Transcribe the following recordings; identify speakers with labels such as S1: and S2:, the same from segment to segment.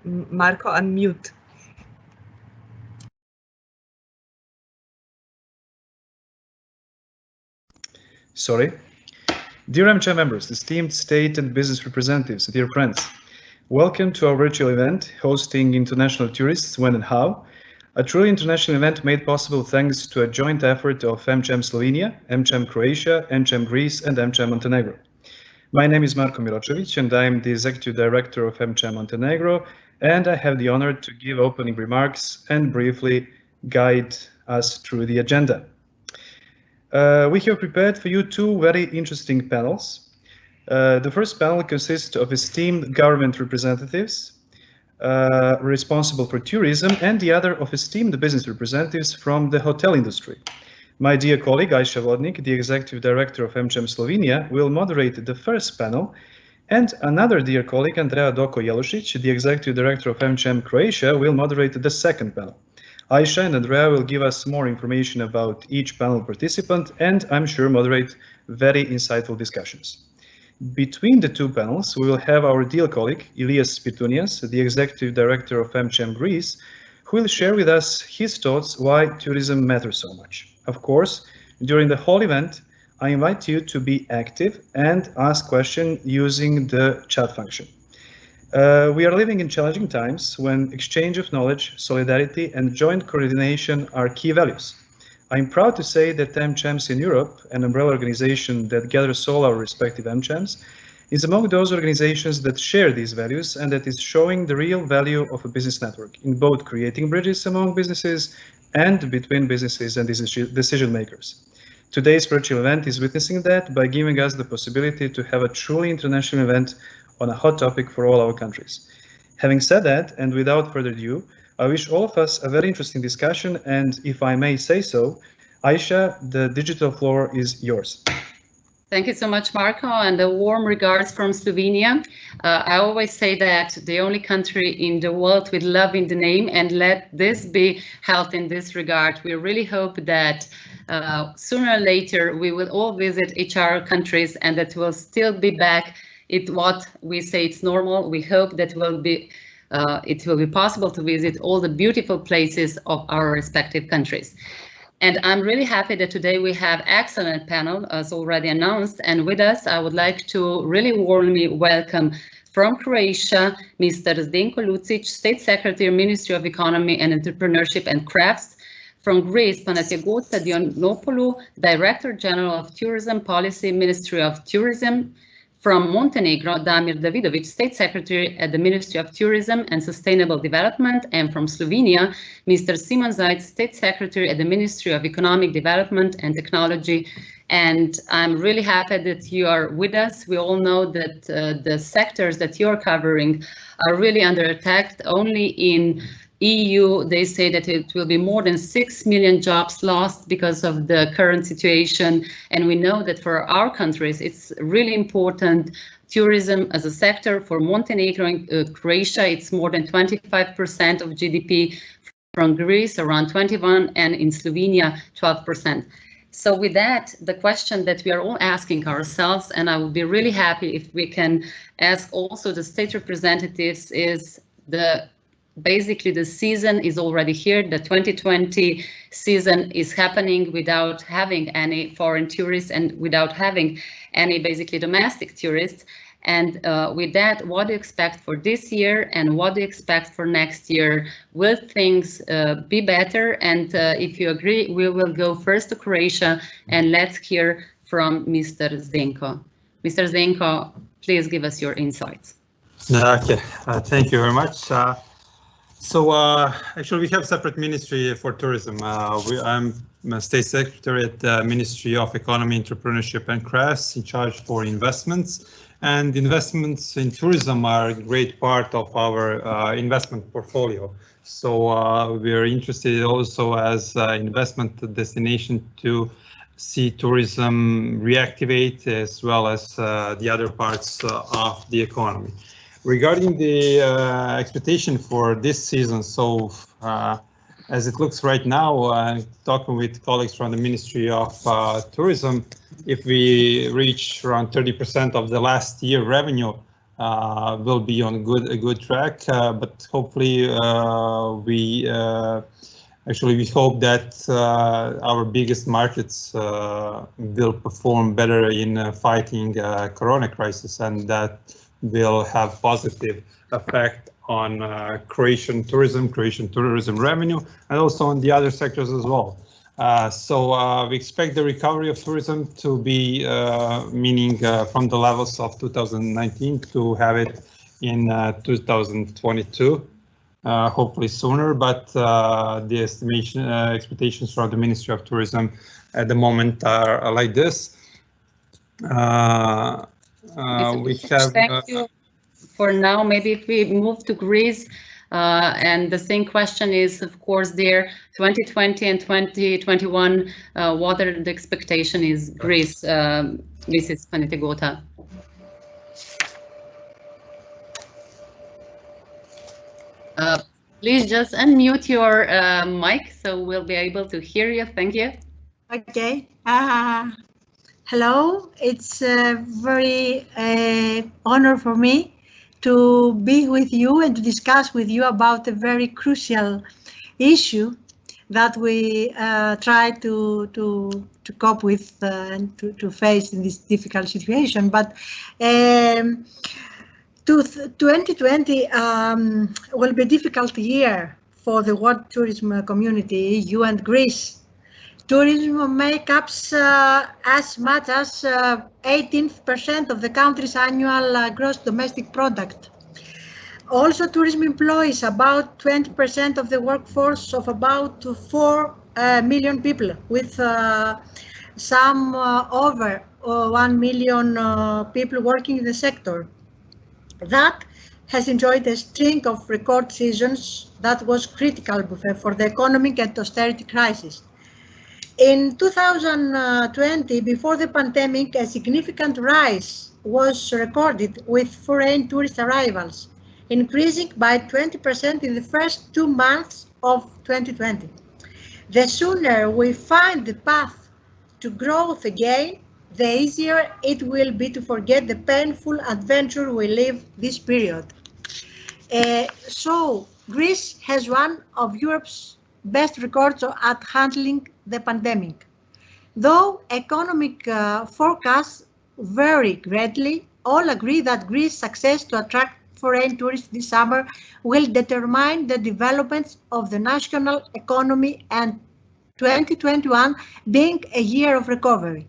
S1: Marco, unmute.
S2: Sorry. Dear AmCham members, esteemed state and business representatives, dear friends, welcome to our virtual event hosting international tourists when and how. A truly international event made possible thanks to a joint effort of AmCham Slovenia, AmCham Croatia, AmCham Greece and AmCham Montenegro. My name is Marko Miločević and I am the Executive Director of AmCham Montenegro, and I have the honor to give opening remarks and briefly guide us through the agenda. We have prepared for you two very interesting panels. The first panel consists of esteemed government representatives responsible for tourism, and the other of esteemed business representatives from the hotel industry. My dear colleague Aisha Vodnik, the Executive Director of AmCham Slovenia, will moderate the first panel, and another dear colleague, Andrea Doko-Jelušić, the Executive Director of AmCham Croatia, will moderate the second panel. Aisha and Andrea will give us more information about each panel participant and I'm sure moderate very insightful discussions. Between the two panels, we will have our dear colleague Ilias Spitunias, the Executive Director of AmCham Greece, who will share with us his thoughts why tourism matters so much. Of course, during the whole event, I invite you to be active and ask questions using the chat function. We are living in challenging times when exchange of knowledge, solidarity and joint coordination are key values. I'm proud to say that AmChams in Europe, an umbrella organization that gathers all our respective AmChams, is among those organizations that share these values and that is showing the real value of a business network in both creating bridges among businesses and between businesses and decision makers. Today's virtual event is witnessing that by giving us the possibility to have a truly international event on a hot topic for all our countries. Having said that, and without further ado, I wish all of us a very interesting discussion, and if I may say so, Aisha, the digital floor is yours.
S3: Thank you so much, Marco, and a warm regards from Slovenia. I always say that the only country in the world with love in the name, and let this be held in this regard. We really hope that sooner or later we will all visit each other countries and that we'll still be back. What we say it's normal. We hope that it will be possible to visit all the beautiful places of our respective countries. And I'm really happy that today we have excellent panel as already announced, and with us I would like to really warmly welcome from Croatia, Mr. Zdenko Lucic, State Secretary, Ministry of Economy and Entrepreneurship and Crafts. From Greece, Panathinaikos Diakonopoulou, Director General of Tourism Policy, Ministry of Tourism. From Montenegro, Damir Davidovic, State Secretary at the Ministry of Tourism and Sustainable Development, and from Slovenia, Mr. Simon Zajc, State Secretary at the Ministry of Economic Development and Technology. And I'm really happy that you are with us. We all know that the sectors that you're covering are really under attack. Only in EU, they say that it will be more than 6 million jobs lost because of the current situation. And we know that for our countries, it's really important. Tourism as a sector for Montenegro and Croatia, it's more than 25% of GDP. From Greece, around 21%, and in Slovenia, 12%. So with that, the question that we are all asking ourselves, and I would be really happy if we can ask also the state representatives, is basically the season is already here. The 2020 season is happening without having any foreign tourists and without having any basically domestic tourists. And with that, what do you expect for this year and what do you expect for next year? Will things be better? And if you agree, we will go first to Croatia and let's hear from Mr. Zdenko. Mr. Zdenko, please give us your insights.
S4: Okay, thank you very much. Actually, we have separate ministry for tourism. I'm a State Secretary at the Ministry of Economy, Entrepreneurship and Crafts, in charge for investments. And investments in tourism are a great part of our investment portfolio. So we are interested also as investment destination to see tourism reactivate as well as the other parts of the economy. Regarding the expectation for this season, so as it looks right now, talking with colleagues from the Ministry of Tourism, if we reach around 30% of the last year revenue, will be on a good track, but hopefully we hope that our biggest markets will perform better in fighting Corona crisis, and that will have positive effect on Croatian tourism revenue, and also on the other sectors as well. So we expect the recovery of tourism to be meaning from the levels of 2019 to have it in 2022, hopefully sooner, but the expectations from the Ministry of Tourism at the moment are like this. We have.
S3: Thank you. For now, maybe if we move to Greece, and the same question is, of course, there 2020 and 2021, what are the expectation is Greece, Mrs. Panagiota? Please just unmute your mic so we'll be able to hear you. Thank you.
S1: Okay. Hello. It's a very honor for me to be with you and to discuss with you about a very crucial issue that we try to cope with and to face in this difficult situation. But 2020 will be a difficult year for the world tourism community, EU and Greece. Tourism makes up as much as 18% of the country's annual gross domestic product. Also, tourism employs about 20% of the workforce of about 4 million people, with some over 1 million people working in the sector. That has enjoyed a string of record seasons that was critical for the economic and austerity crisis. In 2020, before the pandemic, a significant rise was recorded with foreign tourist arrivals, increasing by 20% in the first 2 months of 2020. The sooner we find the path to growth again, the easier it will be to forget the painful adventure we live this period. So Greece has one of Europe's best records at handling the pandemic. Though economic forecasts vary greatly, all agree that Greece's success to attract foreign tourists this summer will determine the developments of the national economy, and 2021 being a year of recovery.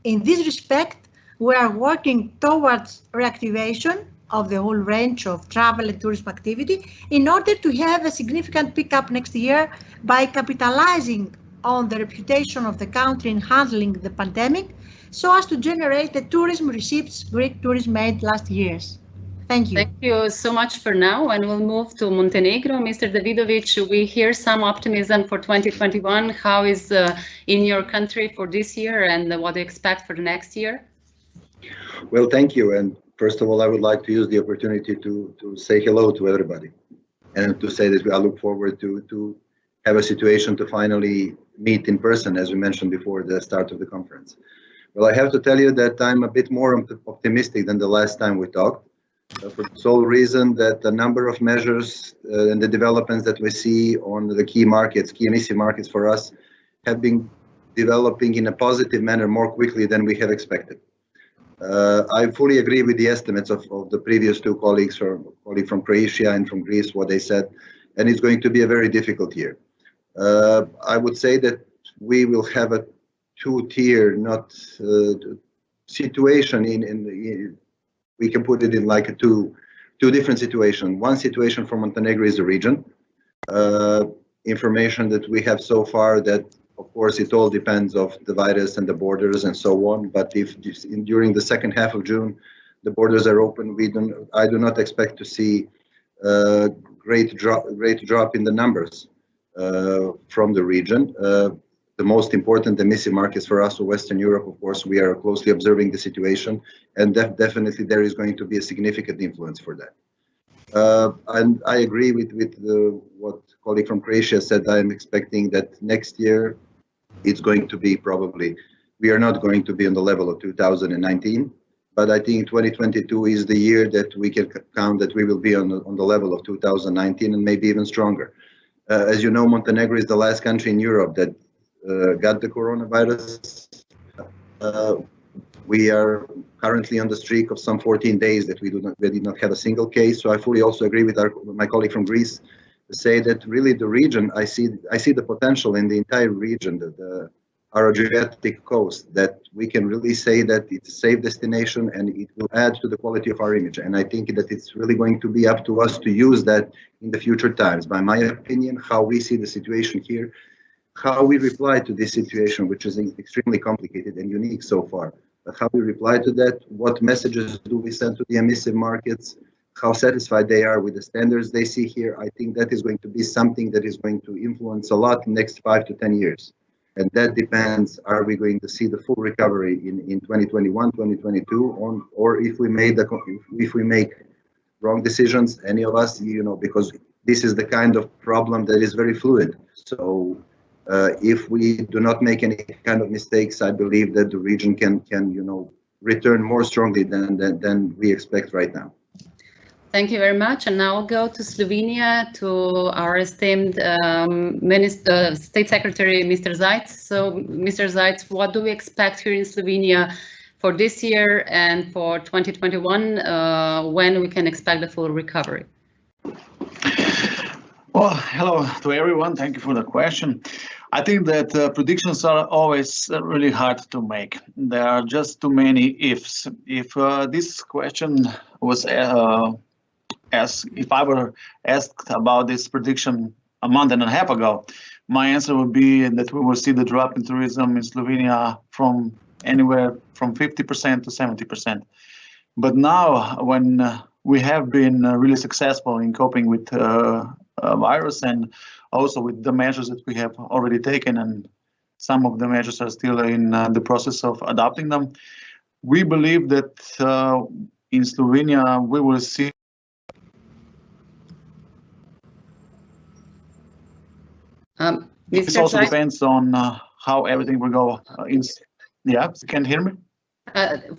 S1: In this respect, we are working towards reactivation of the whole range of travel and tourism activity in order to have a significant pickup next year by capitalizing on the reputation of the country in handling the pandemic, so as to generate the tourism receipts Greek tourism made last years. Thank you.
S3: Thank you so much for now, and we'll move to Montenegro. Mr. Davidovic, we hear some optimism for 2021. How is in your country for this year, and what do you expect for the next year?
S5: Well, thank you. And first of all, I would like to use the opportunity to say hello to everybody and to say that I look forward to have a situation to finally meet in person, as we mentioned before the start of the conference. Well, I have to tell you that I'm a bit more optimistic than the last time we talked, for the sole reason that a number of measures and the developments that we see on the key markets, key emission markets for us, have been developing in a positive manner more quickly than we have expected. I fully agree with the estimates of the previous two colleagues, from Croatia and from Greece, what they said, and it's going to be a very difficult year. I would say that we will have a two-tier, situation we can put it in like two different situations. One situation for Montenegro is the region. Information that we have so far that, of course, it all depends of the virus and the borders and so on. But if during the second half of June the borders are open, I do not expect to see a great drop in the numbers from the region. The most important emission markets for us, Western Europe, of course, we are closely observing the situation, and definitely there is going to be a significant influence for that. And I agree with what colleague from Croatia said. I am expecting that next year it's going to be we are not going to be on the level of 2019, but I think 2022 is the year that we can count that we will be on the level of 2019 and maybe even stronger. As you know, Montenegro is the last country in Europe that got the coronavirus. We are currently on the streak of some 14 days that we did not have a single case. So I fully also agree with my colleague from Greece to say that really the region, I see the potential in the entire region, our Adriatic coast, that we can really say that it's a safe destination and it will add to the quality of our image. And I think that it's really going to be up to us to use that in the future times. By my opinion, how we see the situation here, how we reply to this situation, which is extremely complicated and unique so far. But how we reply to that, what messages do we send to the emissive markets, how satisfied they are with the standards they see here, I think that is going to be something that is going to influence a lot in the next 5 to 10 years. And that depends, are we going to see the full recovery in 2021, 2022, or if we make wrong decisions, any of us, because this is the kind of problem that is very fluid. So if we do not make any kind of mistakes, I believe that the region can return more strongly than we expect right now.
S3: Thank you very much. And now I'll go to Slovenia, to our esteemed State Secretary, Mr. Zajc. So, Mr. Zajc, what do we expect here in Slovenia for this year and for 2021, when we can expect the full recovery?
S6: Well, hello to everyone. Thank you for the question. I think that predictions are always really hard to make. There are just too many ifs. If this question was if I were asked about this prediction a month and a half ago, my answer would be that we will see the drop in tourism in Slovenia from anywhere from 50% to 70%. But now, when we have been really successful in coping with virus and also with the measures that we have already taken, and some of the measures are still in the process of adopting them, we believe that in Slovenia we will see this also depends on how everything will go. Yeah, can you hear me?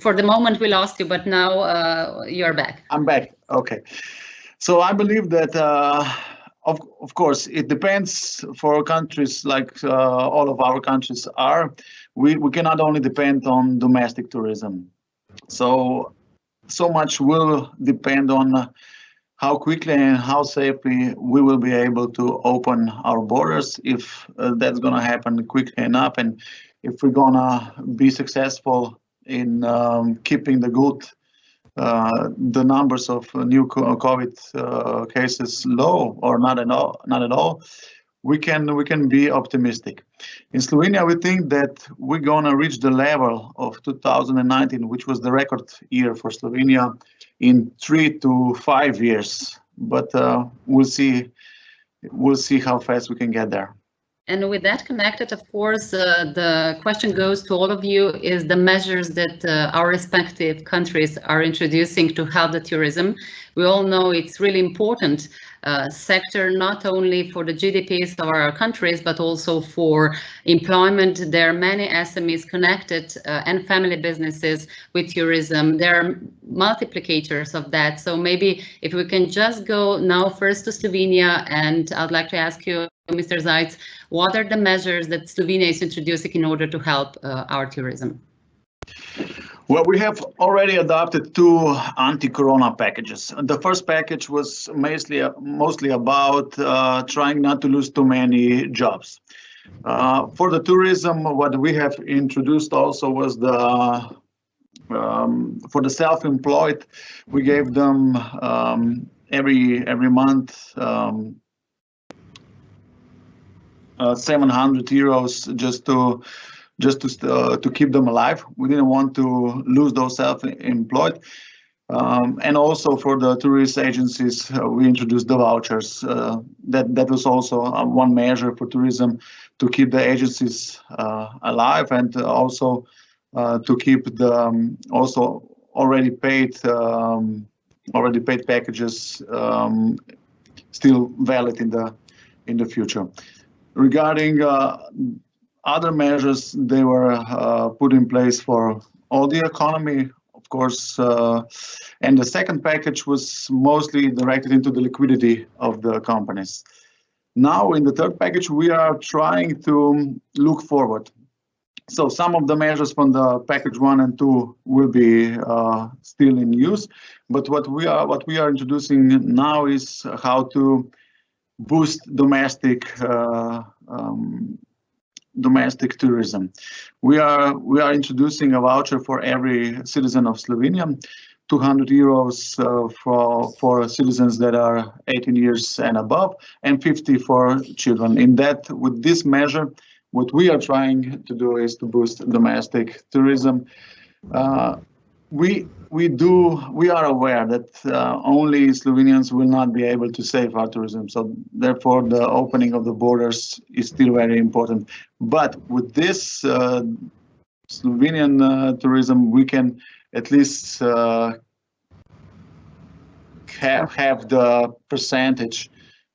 S3: For the moment we lost you, but now you're back.
S6: I'm back. Okay. So I believe that, of course, it depends for countries like all of our countries are. We cannot only depend on domestic tourism. So much will depend on how quickly and how safely we will be able to open our borders, if that's going to happen quickly enough, and if we're going to be successful in keeping the numbers of new COVID cases low or not at all, we can be optimistic. In Slovenia, we think that we're going to reach the level of 2019, which was the record year for Slovenia, in 3 to 5 years. But we'll see how fast we can get there.
S3: And with that connected, of course, the question goes to all of you, is the measures that our respective countries are introducing to help the tourism. We all know it's really important sector, not only for the GDPs of our countries, but also for employment. There are many SMEs connected and family businesses with tourism. There are multiplicators of that. So maybe if we can just go now first to Slovenia, and I'd like to ask you, Mr. Zajc, what are the measures that Slovenia is introducing in order to help our tourism?
S6: Well, we have already adopted 2 anti-corona packages. The first package was mostly about trying not to lose too many jobs. For the tourism, what we have introduced also was for the self-employed, we gave them every month €700 just to keep them alive. We didn't want to lose those self-employed. And also for the tourist agencies, we introduced the vouchers. That was also one measure for tourism to keep the agencies alive, and also to keep the also already paid packages still valid in the future. Regarding other measures, they were put in place for all the economy, of course, and the second package was mostly directed into the liquidity of the companies. Now, in the third package, we are trying to look forward. So some of the measures from the package 1 and 2 will be still in use, but what we are introducing now is how to boost domestic tourism. We are introducing a voucher for every citizen of Slovenia, 200 euros for citizens that are 18 years and above, and 50 for children. With this measure, what we are trying to do is to boost domestic tourism. We are aware that only Slovenians will not be able to save our tourism, so therefore the opening of the borders is still very important. But with this Slovenian tourism, we can at least have the percentage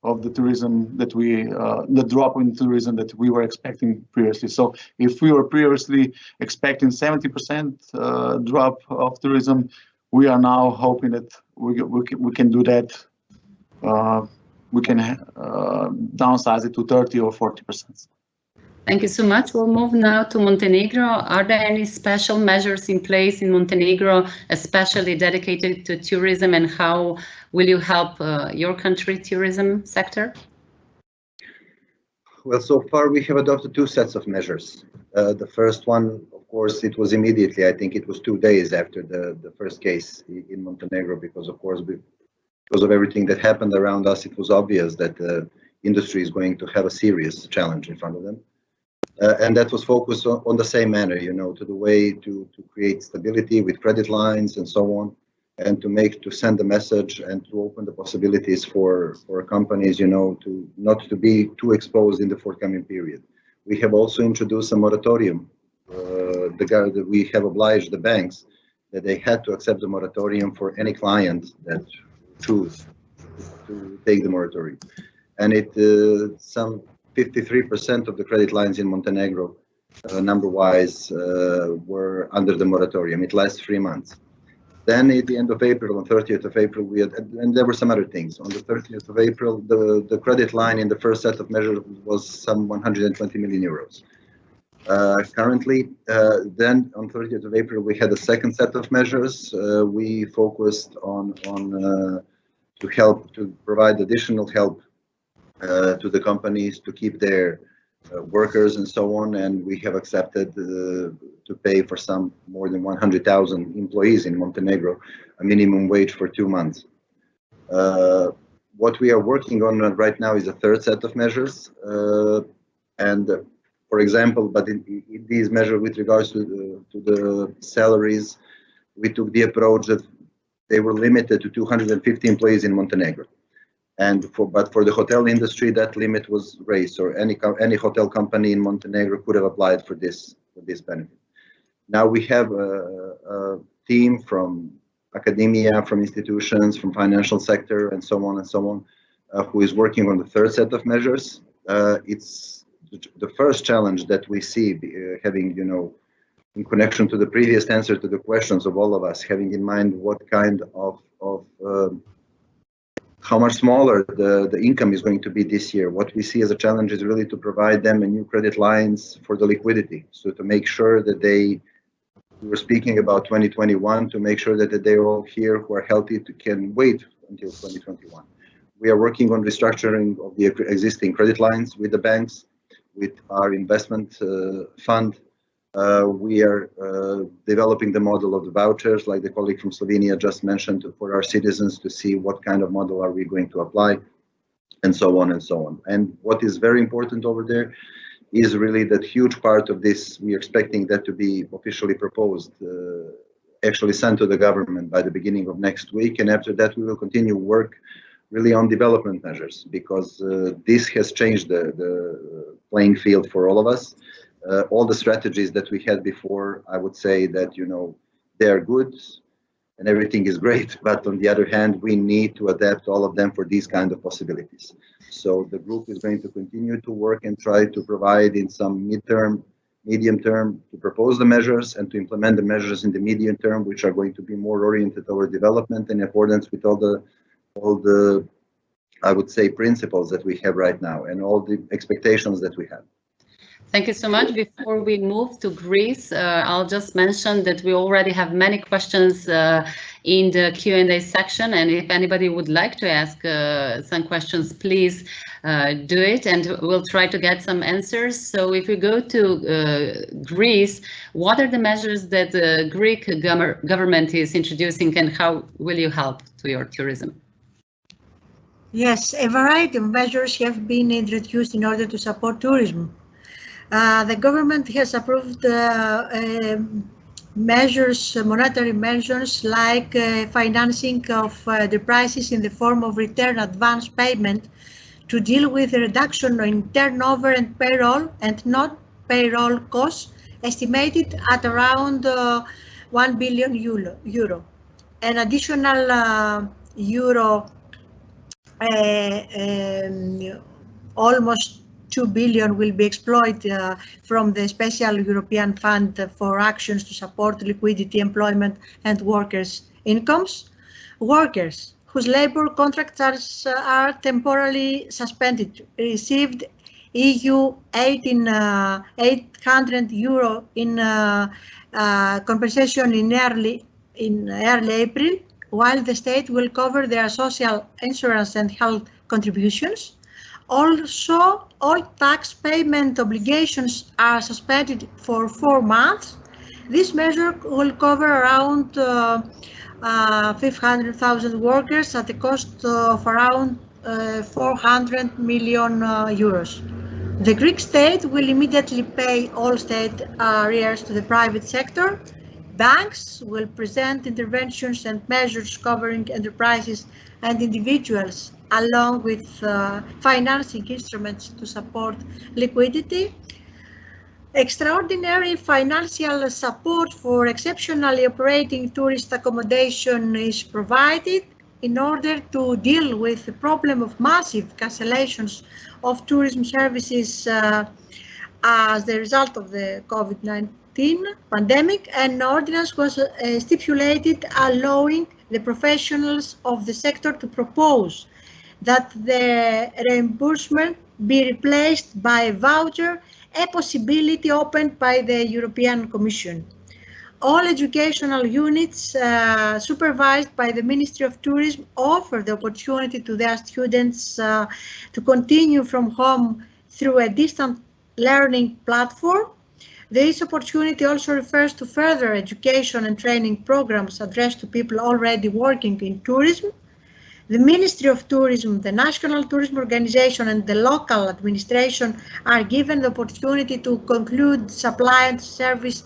S6: of the tourism that the drop in tourism that we were expecting previously. So if we were previously expecting 70% drop of tourism, we are now hoping that we can do that. We can downsize it to 30 or 40%.
S3: Thank you so much. We'll move now to Montenegro. Are there any special measures in place in Montenegro, especially dedicated to tourism, and how will you help your country tourism sector?
S5: Well, so far we have adopted 2 sets of measures. The first one, of course, it was immediately, I think it was 2 days after the first case in Montenegro, because of course, because of everything that happened around us, it was obvious that the industry is going to have a serious challenge in front of them. And that was focused on the same manner, to the way to create stability with credit lines and so on, and to send a message and to open the possibilities for companies, not to be too exposed in the forthcoming period. We have also introduced a moratorium. We have obliged the banks that they had to accept the moratorium for any client that choose to take the moratorium. And some 53% of the credit lines in Montenegro, number-wise, were under the moratorium. It lasts 3 months. Then at the end of April, on 30th of April, and there were some other things. On the 30th of April, the credit line in the first set of measures was some 120 million euros. Currently, then on 30th of April, we had a second set of measures. We focused on to provide additional help to the companies to keep their workers and so on, and we have accepted to pay for some more than 100,000 employees in Montenegro a minimum wage for 2 months. What we are working on right now is a third set of measures, and for example, but in these measures with regards to the salaries, we took the approach that they were limited to 250 employees in Montenegro. But for the hotel industry, that limit was raised, or any hotel company in Montenegro could have applied for this benefit. Now we have a team from academia, from institutions, from financial sector, and so on, who is working on the third set of measures. It's the first challenge that we see, having, in connection to the previous answer to the questions of all of us, having in mind what kind of how much smaller the income is going to be this year. What we see as a challenge is really to provide them a new credit lines for the liquidity. So to make sure that we were speaking about 2021, to make sure that they all here who are healthy can wait until 2021. We are working on restructuring of the existing credit lines with the banks, with our investment fund. We are developing the model of the vouchers, like the colleague from Slovenia just mentioned, for our citizens to see what kind of model are we going to apply, and so on and so on. And what is very important over there is really that huge part of this, we are expecting that to be officially proposed, actually sent to the government by the beginning of next week. And after that, we will continue work really on development measures, because this has changed the playing field for all of us. All the strategies that we had before, I would say that, they are good and everything is great, but on the other hand, we need to adapt all of them for these kind of possibilities. So the group is going to continue to work and try to provide in some midterm medium term, to propose the measures and to implement the measures in the medium term, which are going to be more oriented toward development in accordance with all the I would say principles that we have right now and all the expectations that we have.
S3: Thank you so much. Before we move to Greece, I'll just mention that we already have many questions in the Q&A section, and if anybody would like to ask some questions, please do it, and we'll try to get some answers. So if we go to Greece, what are the measures that the Greek government is introducing, and how will you help to your tourism?
S1: Yes, a variety of measures have been introduced in order to support tourism. The government has approved measures, monetary measures like financing of the prices in the form of return advance payment to deal with the reduction in turnover and payroll and not payroll costs estimated at around 1 billion euro. An additional almost 2 billion will be exploited from the Special European Fund for actions to support liquidity, employment and workers' incomes. Workers whose labor contracts are temporarily suspended received EU 800 euro in compensation in early April, while the state will cover their social insurance and health contributions. Also, all tax payment obligations are suspended for 4 months. This measure will cover around 500,000 workers at a cost of around 400 million euros. The Greek state will immediately pay all state arrears to the private sector. Banks will present interventions and measures covering enterprises and individuals, along with financing instruments to support liquidity. Extraordinary financial support for exceptionally operating tourist accommodation is provided in order to deal with the problem of massive cancellations of tourism services as the result of the COVID-19 pandemic. An ordinance was stipulated allowing the professionals of the sector to propose that the reimbursement be replaced by a voucher, a possibility opened by the European Commission. All educational units supervised by the Ministry of Tourism offer the opportunity to their students to continue from home through a distant learning platform. This opportunity also refers to further education and training programs addressed to people already working in tourism. The Ministry of Tourism, the National Tourism Organization and the local administration are given the opportunity to conclude supply and service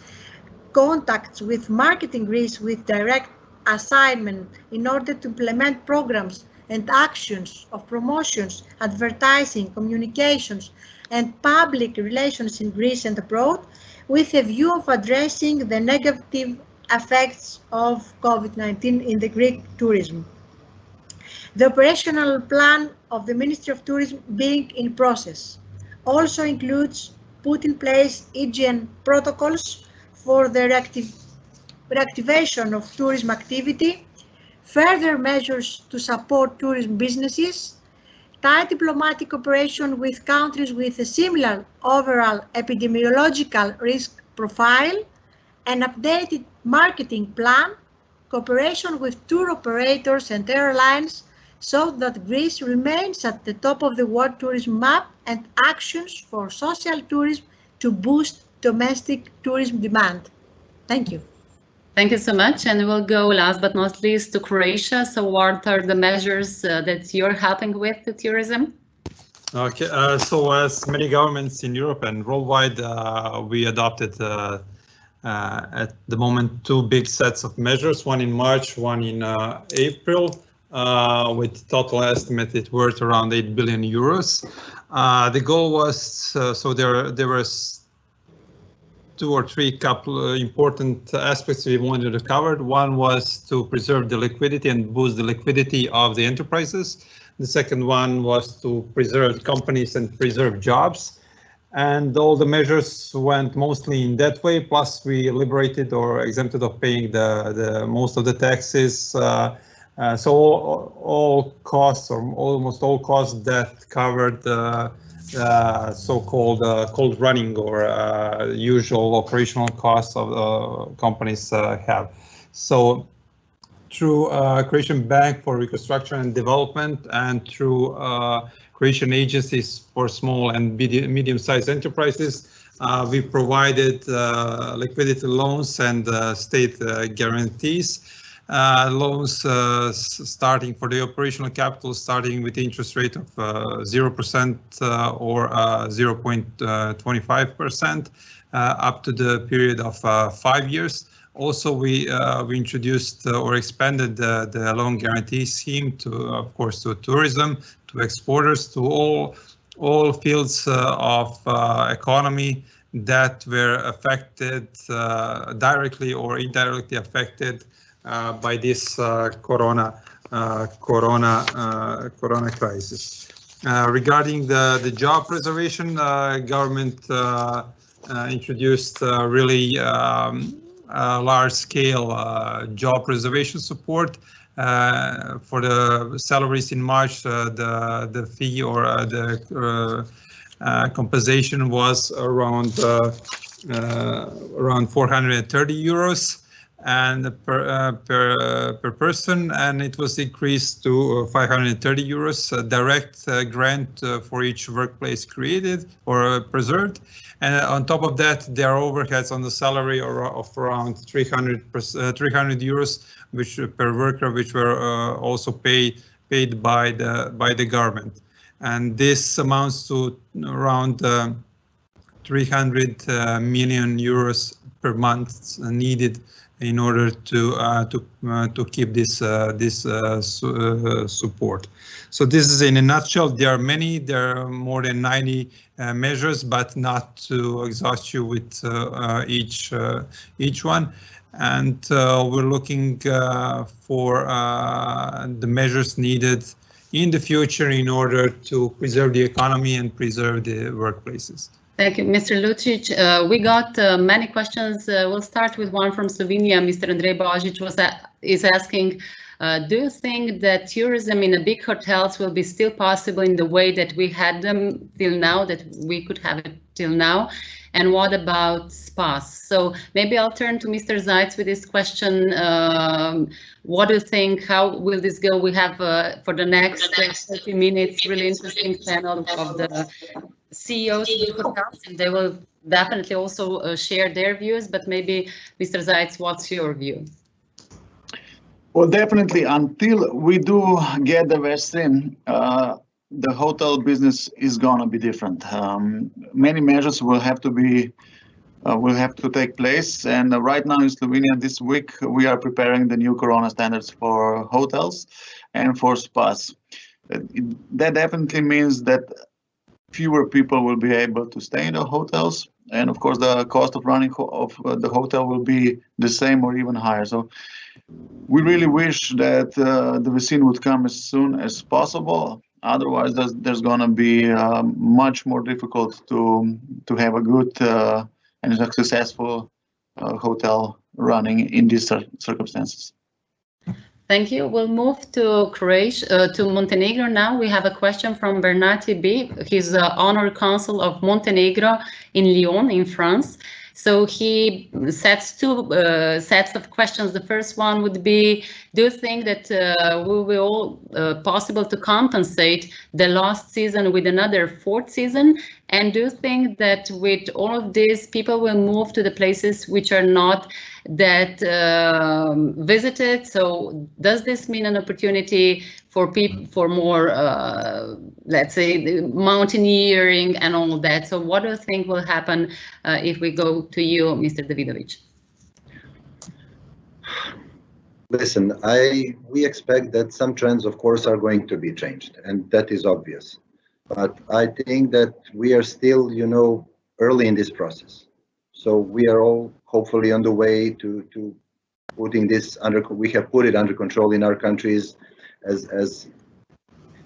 S1: contacts with Marketing Greece with direct assignment in order to implement programs and actions of promotions, advertising, communications and public relations in Greece and abroad, with a view of addressing the negative effects of COVID-19 in the Greek tourism. The operational plan of the Ministry of Tourism being in process also includes put in place hygiene protocols for the reactivation of tourism activity, further measures to support tourism businesses, tight diplomatic cooperation with countries with a similar overall epidemiological risk profile, an updated marketing plan, cooperation with tour operators and airlines so that Greece remains at the top of the world tourism map, and actions for social tourism to boost domestic tourism demand. Thank you.
S3: Thank you so much, and we'll go last but not least to Croatia. So what are the measures that you're helping with the tourism?
S4: Okay, so as many governments in Europe and worldwide, we adopted at the moment 2 big sets of measures, one in March, one in April, with total estimated worth around 8 billion euros. The goal was, so there was 2 or 3 couple important aspects we wanted to cover. One was to preserve the liquidity and boost the liquidity of the enterprises. The second one was to preserve companies and preserve jobs. and all the measures went mostly in that way. Plus, we liberated or exempted of paying the most of the taxes. So all costs, or almost all costs, that covered so-called cold running or usual operational costs of companies have. So through Croatian Bank for Reconstruction and Development and through Croatian agencies for small and medium-sized enterprises, we provided liquidity loans and state guarantees. Loans starting for the operational capital, starting with interest rate of 0% or 0.25% up to the period of 5 years. Also, we introduced or expanded the loan guarantee scheme to, of course, to tourism, to exporters, to all fields of economy that were affected directly or indirectly affected by this corona crisis. Regarding the job preservation, government introduced really large-scale job preservation support. For the salaries in March, the fee or the compensation was around 430 euros and per person, and it was increased to 530 euros, a direct grant for each workplace created or preserved. And on top of that, there are overheads on the salary of around 300 euros, which per worker, which were also paid by the government. And this amounts to around 300 million euros per month needed in order to keep this support. So this is in a nutshell. There are many. There are more than 90 measures, but not to exhaust you with each one. And we're looking for the measures needed in the future in order to preserve the economy and preserve the workplaces.
S3: Thank you, Mr. Lucic. We got many questions. We'll start with one from Slovenia. Mr. Andrej Božič is asking, do you think that tourism in the big hotels will be still possible in the way that we had them till now, that we could have it till now? And what about spas? So maybe I'll turn to Mr. Zajc with this question. What do you think? How will this go? We have for the next 30 minutes really interesting panel of the CEOs of the hotels, and they will definitely also share their views. But maybe, Mr. Zajc, what's your view?
S6: Well, definitely, until we do get the vaccine, the hotel business is gonna be different. Many measures will have to take place, and right now in Slovenia this week we are preparing the new Corona standards for hotels and for spas. That definitely means that fewer people will be able to stay in the hotels, and of course the cost of running of the hotel will be the same or even higher. So we really wish that the vaccine would come as soon as possible. Otherwise, there's going to be much more difficult to have a good and successful hotel running in these circumstances.
S3: Thank you. We'll move to Croatia, to Montenegro now. We have a question from Bernati B. He's the Honor Consul of Montenegro in Lyon, in France. So he sets two sets of questions. The first one would be, do you think that will be all possible to compensate the lost season with another fourth season? And do you think that with all of this, people will move to the places which are not that visited? So does this mean an opportunity for people for more, let's say, mountaineering and all of that? So what do you think will happen if we go to you, Mr. Davidovic?
S5: Listen, we expect that some trends, of course, are going to be changed, and that is obvious. But I think that we are still, early in this process. So we are all hopefully on the way to putting this we have put it under control in our countries as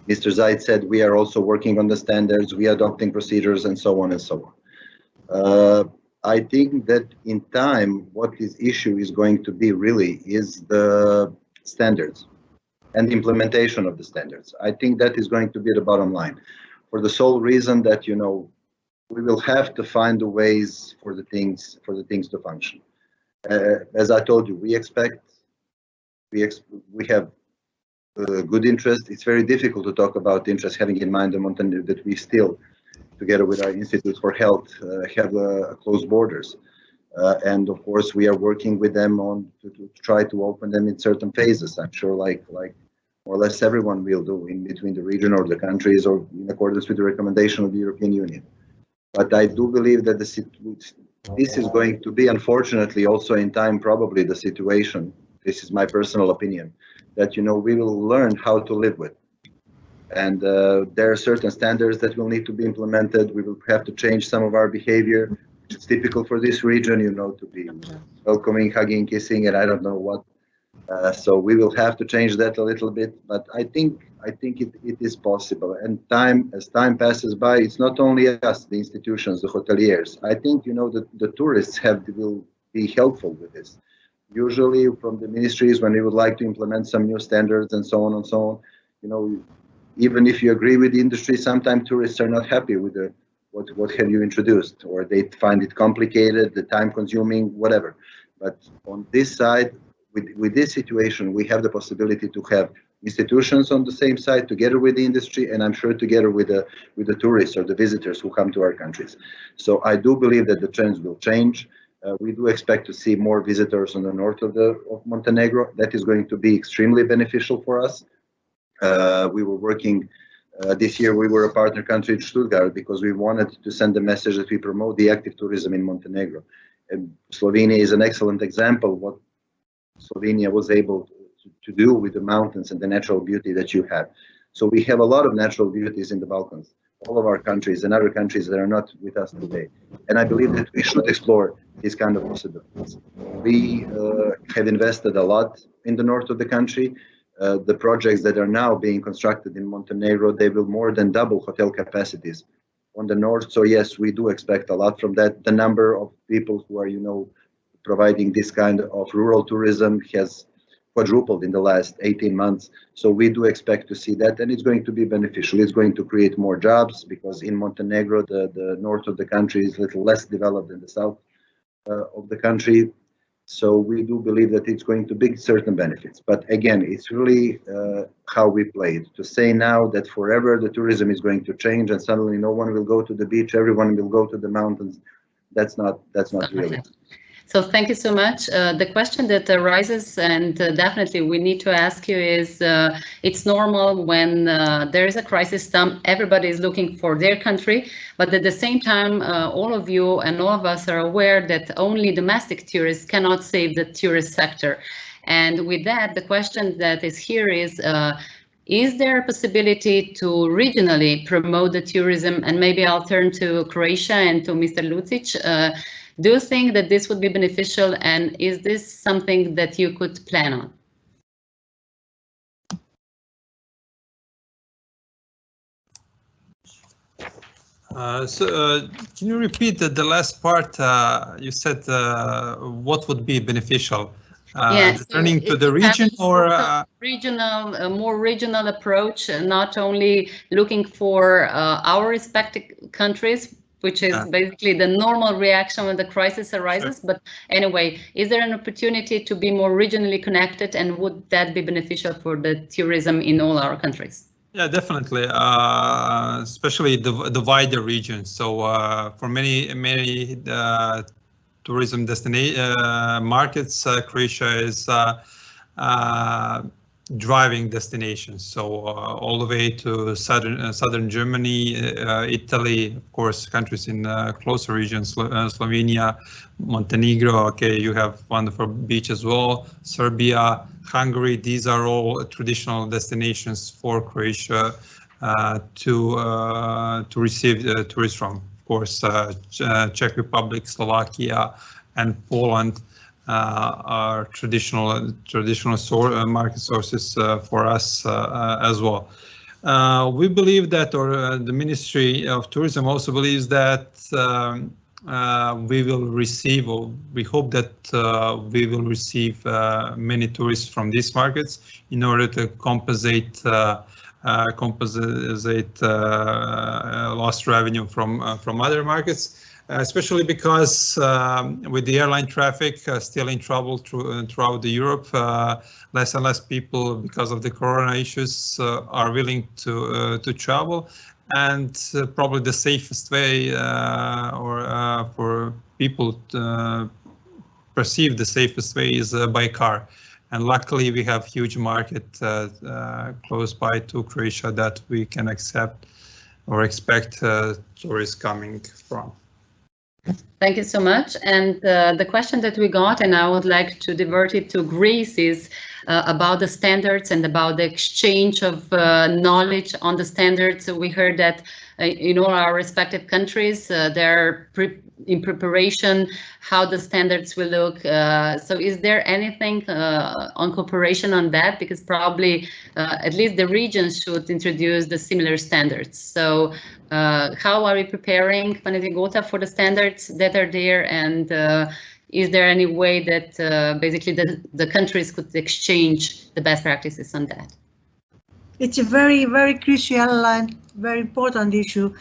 S5: Mr. Zaid said, we are also working on the standards, we are adopting procedures, and so on and so on. I think that in time, what this issue is going to be really is the standards and implementation of the standards. I think that is going to be the bottom line, for the sole reason that, you know, we will have to find the ways for the things to function. As I told you, we have good interest. It's very difficult to talk about interest, having in mind the Montenegro that we still, together with our Institute for Health, have closed borders. And of course, we are working with them on to try to open them in certain phases. I'm sure like more or less everyone will do in between the region or the countries or in accordance with the recommendation of the European Union. But I do believe that this is going to be, unfortunately, also in time, probably the situation. This is my personal opinion, that, you know, we will learn how to live with. And there are certain standards that will need to be implemented. We will have to change some of our behavior, which is typical for this region, you know, to be welcoming, hugging, kissing, and I don't know what. So we will have to change that a little bit, but I think it is possible. And as time passes by, it's not only us, the institutions, the hoteliers. I think, you know, the tourists will be helpful with this. Usually from the ministries, when we would like to implement some new standards and so on and so on, you know, even if you agree with the industry, sometimes tourists are not happy with what have you introduced, or they find it complicated, the time consuming, whatever. But on this side, with this situation, we have the possibility to have institutions on the same side together with the industry, and I'm sure together with the tourists or the visitors who come to our countries. So I do believe that the trends will change. We do expect to see more visitors on the north of Montenegro. That is going to be extremely beneficial for us. We were working this year. We were a partner country in Stuttgart because we wanted to send the message that we promote the active tourism in Montenegro. And Slovenia is an excellent example of what Slovenia was able to do with the mountains and the natural beauty that you have. So we have a lot of natural beauties in the Balkans, all of our countries and other countries that are not with us today. And I believe that we should explore these kind of possibilities. We have invested a lot in the north of the country. The projects that are now being constructed in Montenegro, they will more than double hotel capacities on the north. So yes, we do expect a lot from that. The number of people who are, you know, providing this kind of rural tourism has quadrupled in the last 18 months. So we do expect to see that, and it's going to be beneficial. It's going to create more jobs because in Montenegro, the north of the country is a little less developed than the south of the country. So we do believe that it's going to bring certain benefits. But again, it's really how we play it. To say now that forever the tourism is going to change and suddenly no one will go to the beach, everyone will go to the mountains, that's not real.
S3: So thank you so much. The question that arises, and definitely we need to ask you, is it's normal when there is a crisis, everybody is looking for their country, but at the same time, all of you and all of us are aware that only domestic tourists cannot save the tourist sector. And with that, the question that is here is there a possibility to regionally promote the tourism? And maybe I'll turn to Croatia and to Mr. Lucic. Do you think that this would be beneficial, and is this something that you could plan on?
S4: Can you repeat the last part? You said what would be beneficial?
S3: Yes,
S4: returning to the region, or
S3: a more regional approach, not only looking for our respective countries, which is basically the normal reaction when the crisis arises. Sure. But anyway, is there an opportunity to be more regionally connected, and would that be beneficial for the tourism in all our countries?
S4: Yeah, definitely, especially the wider region. So for many tourism destination markets, Croatia is driving destinations, so all the way to southern Germany, Italy, of course, countries in closer regions, Slovenia, Montenegro. Okay, you have wonderful beach as well. Serbia, Hungary. These are all traditional destinations for Croatia to receive tourists from. Of course, Czech Republic, Slovakia, and Poland are traditional market sources for us as well. We believe that, or the Ministry of Tourism also believes that we will receive, or we hope that we will receive many tourists from these markets in order to compensate lost revenue from other markets. Especially because with the airline traffic still in trouble throughout Europe, less and less people, because of the corona issues, are willing to travel, and probably the safest way, for people to perceive the safest way, is by car. And luckily, we have huge market close by to Croatia that we can accept or expect tourists coming from.
S3: Thank you so much. And the question that we got, and I would like to divert it to Greece, is about the standards and about the exchange of knowledge on the standards. So we heard that in all our respective countries, they're in preparation how the standards will look. So is there anything on cooperation on that? Because probably at least the regions should introduce the similar standards. So how are we preparing Montenegro for the standards that are there, and is there any way that basically the countries could exchange the best practices on that?
S1: It's a very, very crucial and very important issue.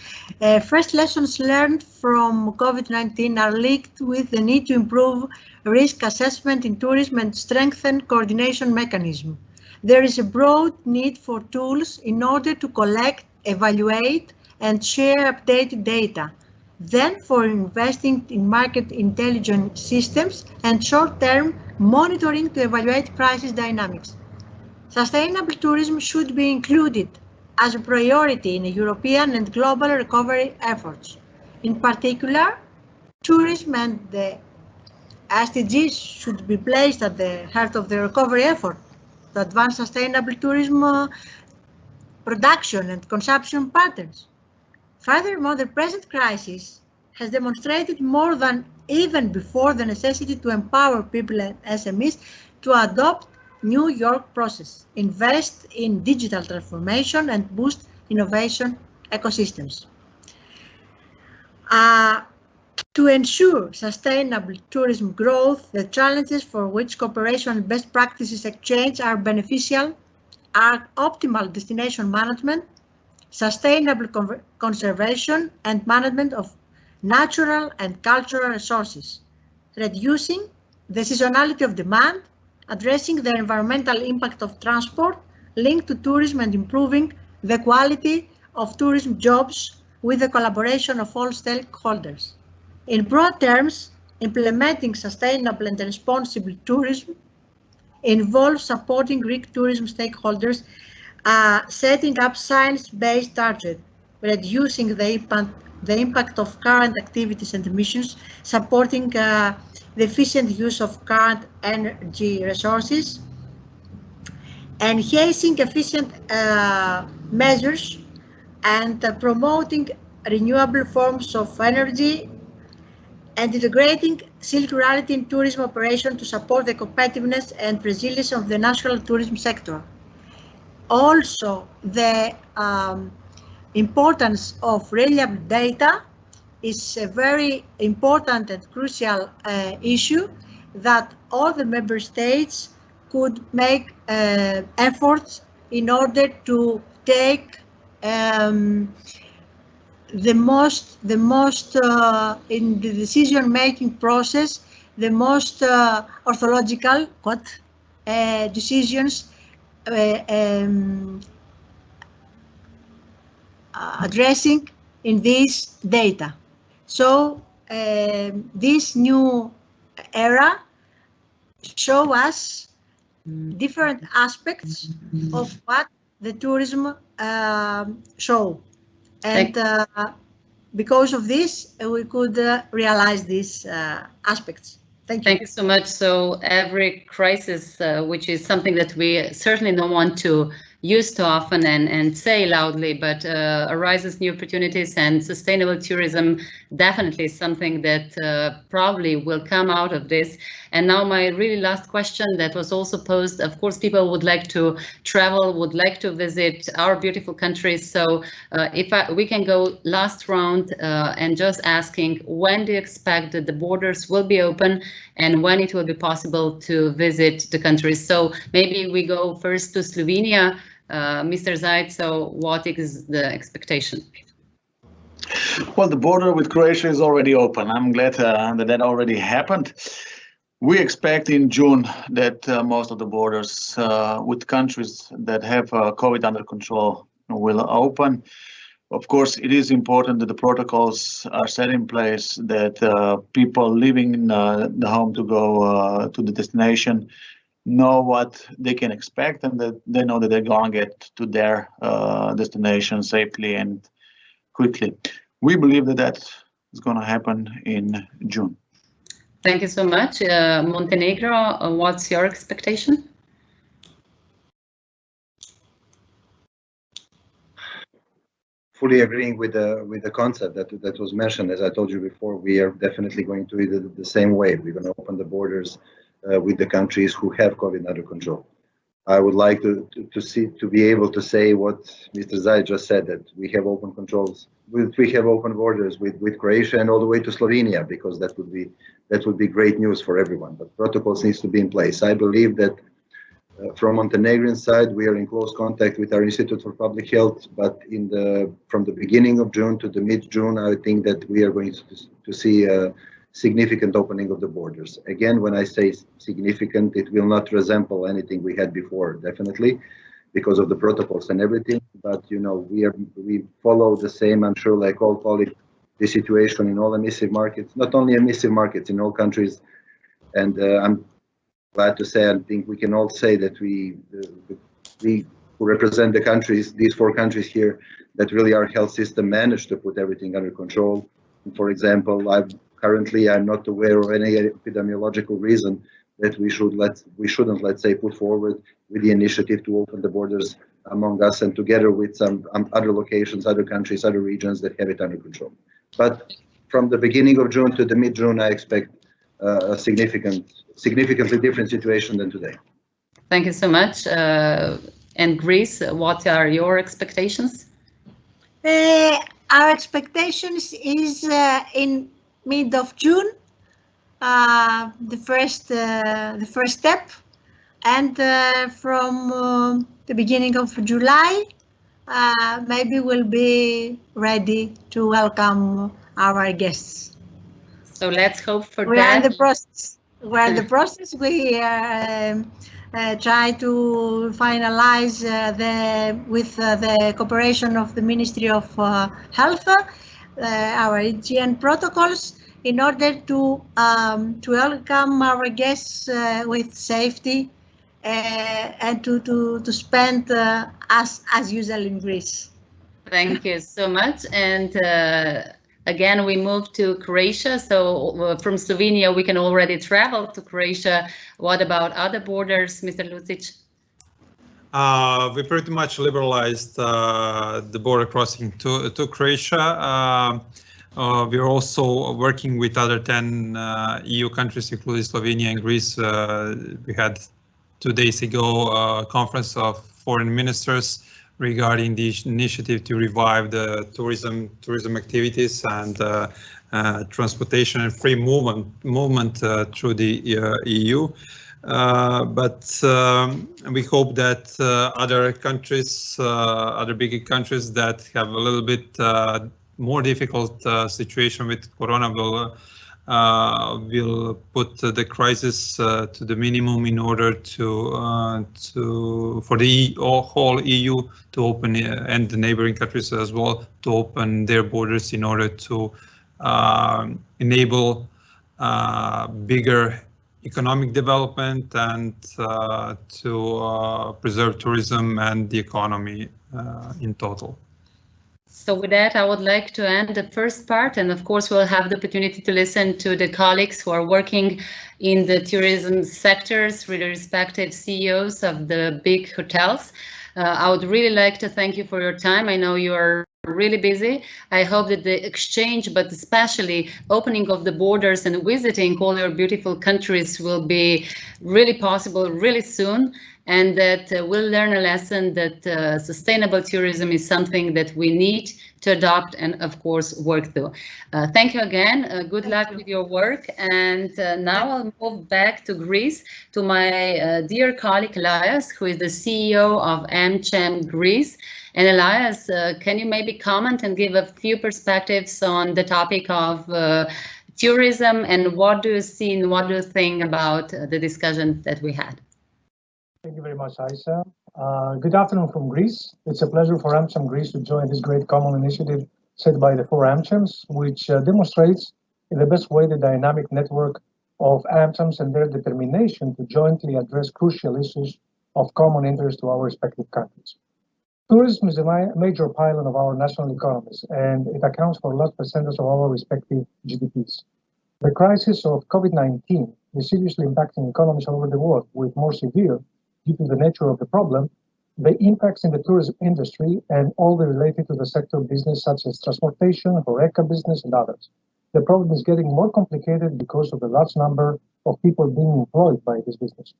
S1: First lessons learned from COVID-19 are linked with the need to improve risk assessment in tourism and strengthen coordination mechanism. There is a broad need for tools in order to collect, evaluate, and share updated data. Then for investing in market intelligence systems and short-term monitoring to evaluate crisis dynamics. Sustainable tourism should be included as a priority in European and global recovery efforts. In particular, tourism and the SDGs should be placed at the heart of the recovery effort to advance sustainable tourism production and consumption patterns. Furthermore, the present crisis has demonstrated more than even before the necessity to empower people and SMEs to adopt New York process, invest in digital transformation, and boost innovation ecosystems. To ensure sustainable tourism growth, the challenges for which cooperation and best practices exchange are beneficial are optimal destination management, sustainable conservation and management of natural and cultural resources, reducing the seasonality of demand, addressing the environmental impact of transport linked to tourism, and improving the quality of tourism jobs with the collaboration of all stakeholders. In broad terms, implementing sustainable and responsible tourism involves supporting Greek tourism stakeholders, setting up science-based targets, reducing the impact of current activities and emissions, supporting the efficient use of current energy resources, enhancing efficient measures, and promoting renewable forms of energy, and integrating circularity in tourism operation to support the competitiveness and resilience of the national tourism sector. Also, the importance of reliable data is a very important and crucial issue that all the member states could make efforts in order to take the most in the decision-making process, the most orthological decisions addressing in this data. So this new era show us different aspects of what the tourism show, and because of this we could realize these aspects. Thank you.
S3: Thank you so much. So every crisis, which is something that we certainly don't want to use too often and say loudly, but arises new opportunities, and sustainable tourism definitely is something that probably will come out of this. And now my really last question that was also posed, of course, people would like to travel, would like to visit our beautiful countries. So we can go last round and just asking, when do you expect that the borders will be open and when it will be possible to visit the countries? So maybe we go first to Slovenia. Mr. Zaid, so what is the expectation?
S6: Well, the border with Croatia is already open. I'm glad that already happened. We expect in June that most of the borders with countries that have COVID under control will open. Of course, it is important that the protocols are set in place, that people living in the home to go to the destination know what they can expect, and that they know that they're going to get to their destination safely and quickly. We believe that that is going to happen in June.
S3: Thank you so much. Montenegro, what's your expectation?
S5: Fully agreeing with the concept that was mentioned. As I told you before, we are definitely going to do it the same way. We're going to open the borders with the countries who have COVID under control. I would like to be able to say what Mr. Zaid just said, that we have open controls, we have open borders with Croatia and all the way to Slovenia, because that would be great news for everyone. But protocols needs to be in place. I believe that from Montenegrin side, we are in close contact with our Institute for Public Health, but from the beginning of June to the mid-June, I think that we are going to see a significant opening of the borders. Again, when I say significant, it will not resemble anything we had before, definitely, because of the protocols and everything. But you know, we follow the same, I'm sure, like all colleagues, the situation in all emissive markets, not only emissive markets, in all countries. And I'm glad to say, I think we can all say that we who represent the countries, these 4 countries here, that really our health system managed to put everything under control. And for example, I'm not aware of any epidemiological reason that we shouldn't, let's say, put forward with the initiative to open the borders among us and together with some other locations, other countries, other regions that have it under control. But from the beginning of June to the mid-June, I expect a significantly different situation than today.
S3: Thank you so much. And Greece, what are your expectations?
S1: Our expectations is in mid of June, the first step, and from the beginning of July, maybe we'll be ready to welcome our guests.
S3: So let's hope for that.
S1: We're in the process. We try to finalize with the cooperation of the Ministry of Health, our hygiene protocols, in order to welcome our guests with safety and to spend as usual in Greece.
S3: Thank you so much. And again, we move to Croatia. So from Slovenia, we can already travel to Croatia. What about other borders, Mr. Lucic?
S4: We pretty much liberalized the border crossing to Croatia. We're also working with other 10 EU countries, including Slovenia and Greece. We had 2 days ago a conference of foreign ministers regarding the initiative to revive the tourism activities and transportation and free movement through the EU. But we hope that other countries, other bigger countries that have a little bit more difficult situation with Corona will put the crisis to the minimum in order for the whole EU to open, and the neighboring countries as well, to open their borders in order to enable bigger economic development and to preserve tourism and the economy in total.
S3: So with that, I would like to end the first part, and of course we'll have the opportunity to listen to the colleagues who are working in the tourism sectors with the respective CEOs of the big hotels. I would really like to thank you for your time. I know you are really busy. I hope that the exchange, but especially opening of the borders and visiting all your beautiful countries will be really possible really soon, and that we'll learn a lesson that sustainable tourism is something that we need to adopt and of course work through. Thank you again. Good luck with your work. And now I'll move back to Greece to my dear colleague Elias, who is the CEO of AmCham Greece. And Elias, can you maybe comment and give a few perspectives on the topic of tourism, and what do you see and what do you think about the discussion that we had?
S7: Thank you very much, Aisha. Good afternoon from Greece. It's a pleasure for AmCham Greece to join this great common initiative set by the 4 AmChams, which demonstrates in the best way the dynamic network of AmChams and their determination to jointly address crucial issues of common interest to our respective countries. Tourism is a major pylon of our national economies, and it accounts for a large percentage of our respective GDPs. The crisis of COVID-19 is seriously impacting economies all over the world, with more severe, due to the nature of the problem, the impacts in the tourism industry and all the related to the sector business, such as transportation, HoReCa business, and others. The problem is getting more complicated because of the large number of people being employed by this business.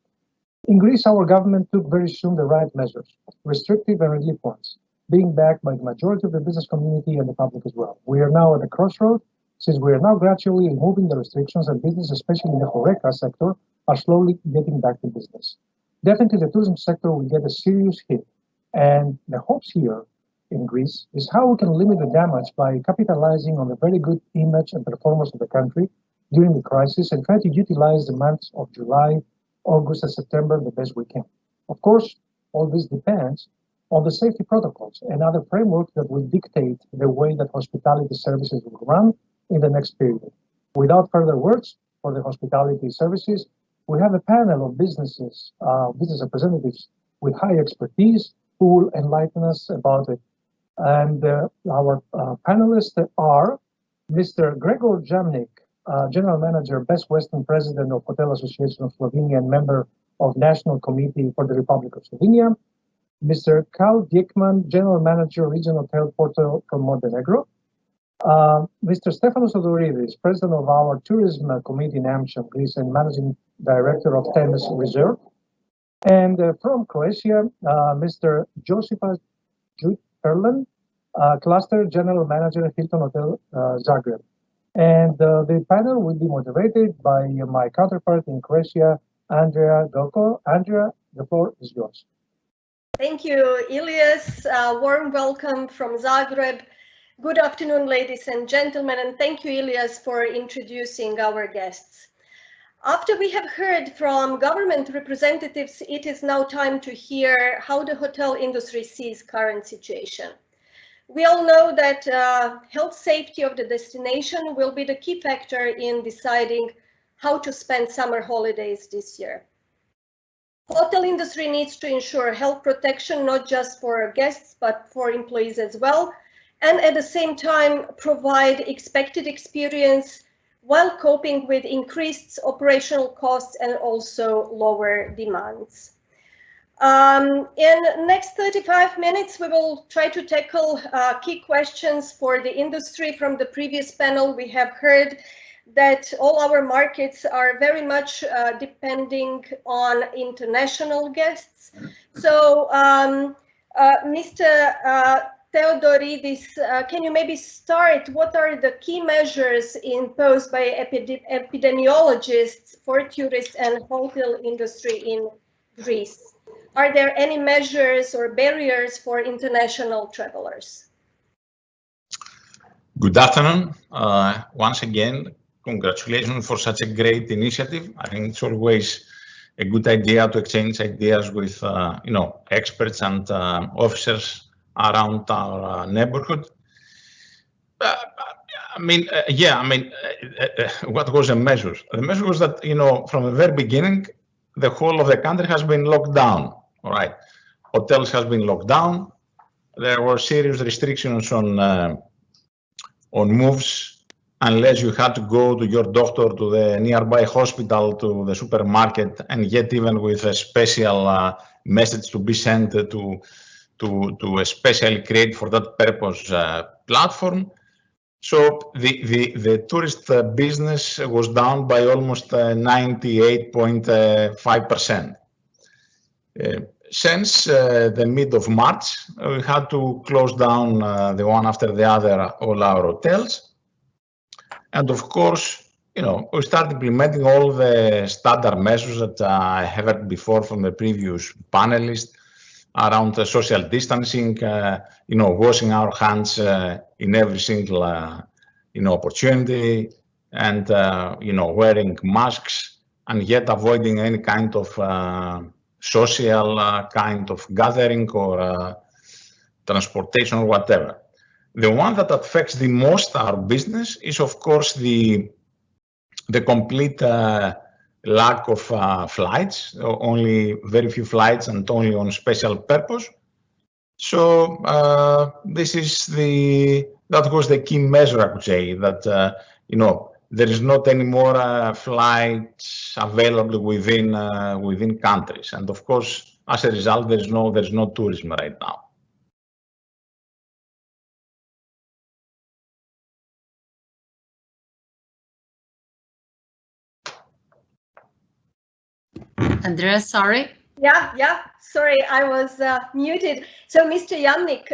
S7: In Greece, our government took very soon the right measures, restrictive and relief ones, being backed by the majority of the business community and the public as well. We are now at a crossroad, since we are now gradually removing the restrictions, and business, especially in the HoReCa sector, are slowly getting back to business. Definitely the tourism sector will get a serious hit, and the hopes here in Greece is how we can limit the damage by capitalizing on the very good image and performance of the country during the crisis and try to utilize the months of July, August and September the best we can. Of course, all this depends on the safety protocols and other frameworks that will dictate the way that hospitality services will run in the next period. Without further words, for the hospitality services, we have a panel of business representatives with high expertise who will enlighten us about it. And our panelists are Mr. Gregor Jamnik, General Manager, Best Western President of Hotel Association of Slovenia and member of National Committee for the Republic of Slovenia, Mr. Karl Diekman, General Manager, Regional Hotel Portal from Montenegro, Mr. Stefanos Odoridis, President of our Tourism Committee in AmCham Greece and Managing Director of Tennis Reserve, and from Croatia, Mr. Josipa Juperlan, Cluster General Manager at Hilton Hotel Zagreb. And the panel will be moderated by my counterpart in Croatia, Andrea Goko. Andrea, the floor is yours.
S8: Thank you, Ilias. Warm welcome from Zagreb. Good afternoon, ladies and gentlemen, and thank you, Ilias, for introducing our guests. After we have heard from government representatives, it is now time to hear how the hotel industry sees current situation. We all know that health safety of the destination will be the key factor in deciding how to spend summer holidays this year. Hotel industry needs to ensure health protection, not just for guests, but for employees as well, and at the same time provide expected experience while coping with increased operational costs and also lower demands. In the next 35 minutes, we will try to tackle key questions for the industry. From the previous panel, we have heard that all our markets are very much depending on international guests. So, Mr. Theodoridis, can you maybe start? What are the key measures imposed by epidemiologists for tourists and hotel industry in Greece? Are there any measures or barriers for international travelers?
S9: Good afternoon. Once again, congratulations for such a great initiative. I think it's always a good idea to exchange ideas with experts and officers around our neighborhood. What was the measure? The measure was that, from the very beginning, the whole of the country has been locked down, all right? Hotels has been locked down. There were serious restrictions on moves unless you had to go to your doctor, to the nearby hospital, to the supermarket, and yet even with a special message to be sent to a specially created for that purpose platform. So the tourist business was down by almost 98.5%. Since the mid of March, we had to close down the one after the other all our hotels. And of course, we started implementing all the standard measures that I heard before from the previous panelists around social distancing, washing our hands in every single, opportunity, and, wearing masks, and yet avoiding any kind of social kind of gathering or transportation or whatever. The one that affects the most our business is, of course, the complete lack of flights, only very few flights and only on special purpose. So this is that was the key measure, I would say, that there is not any more flights available within countries, and of course, as a result, there's no tourism right now.
S3: Andrea, sorry.
S8: Yeah, sorry, I was muted. So, Mr. Jamnik,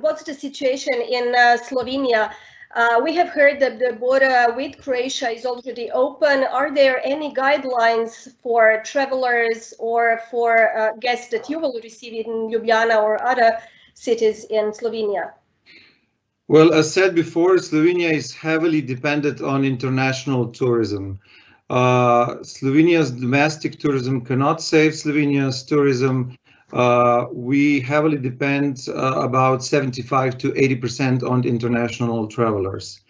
S8: what's the situation in Slovenia? We have heard that the border with Croatia is already open. Are there any guidelines for travelers or for guests that you will receive in Ljubljana or other cities in Slovenia?
S10: Well, as said before, Slovenia is heavily dependent on international tourism. Slovenia's domestic tourism cannot save Slovenia's tourism. We heavily depend about 75 to 80% on international travelers.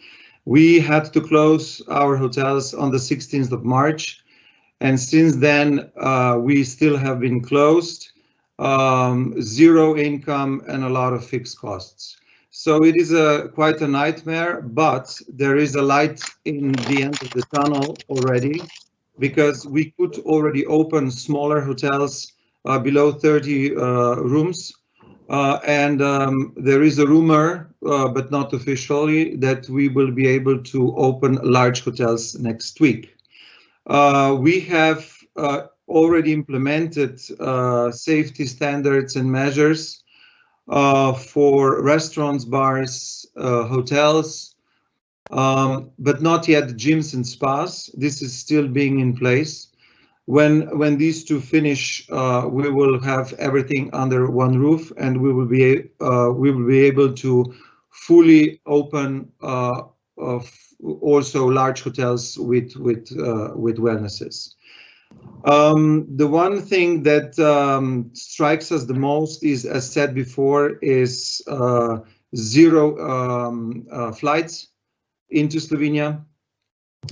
S10: We had to close our hotels on the 16th of March, and since then we still have been closed, zero income and a lot of fixed costs. So it is quite a nightmare, but there is a light in the end of the tunnel already, because we could already open smaller hotels below 30 rooms. And there is a rumor, but not officially, that we will be able to open large hotels next week. We have already implemented safety standards and measures for restaurants, bars, hotels, but not yet gyms and spas. This is still being in place. When these two finish, we will have everything under one roof, and we will be able to fully open also large hotels with wellnesses. The one thing that strikes us the most is, as said before, is zero flights into Slovenia.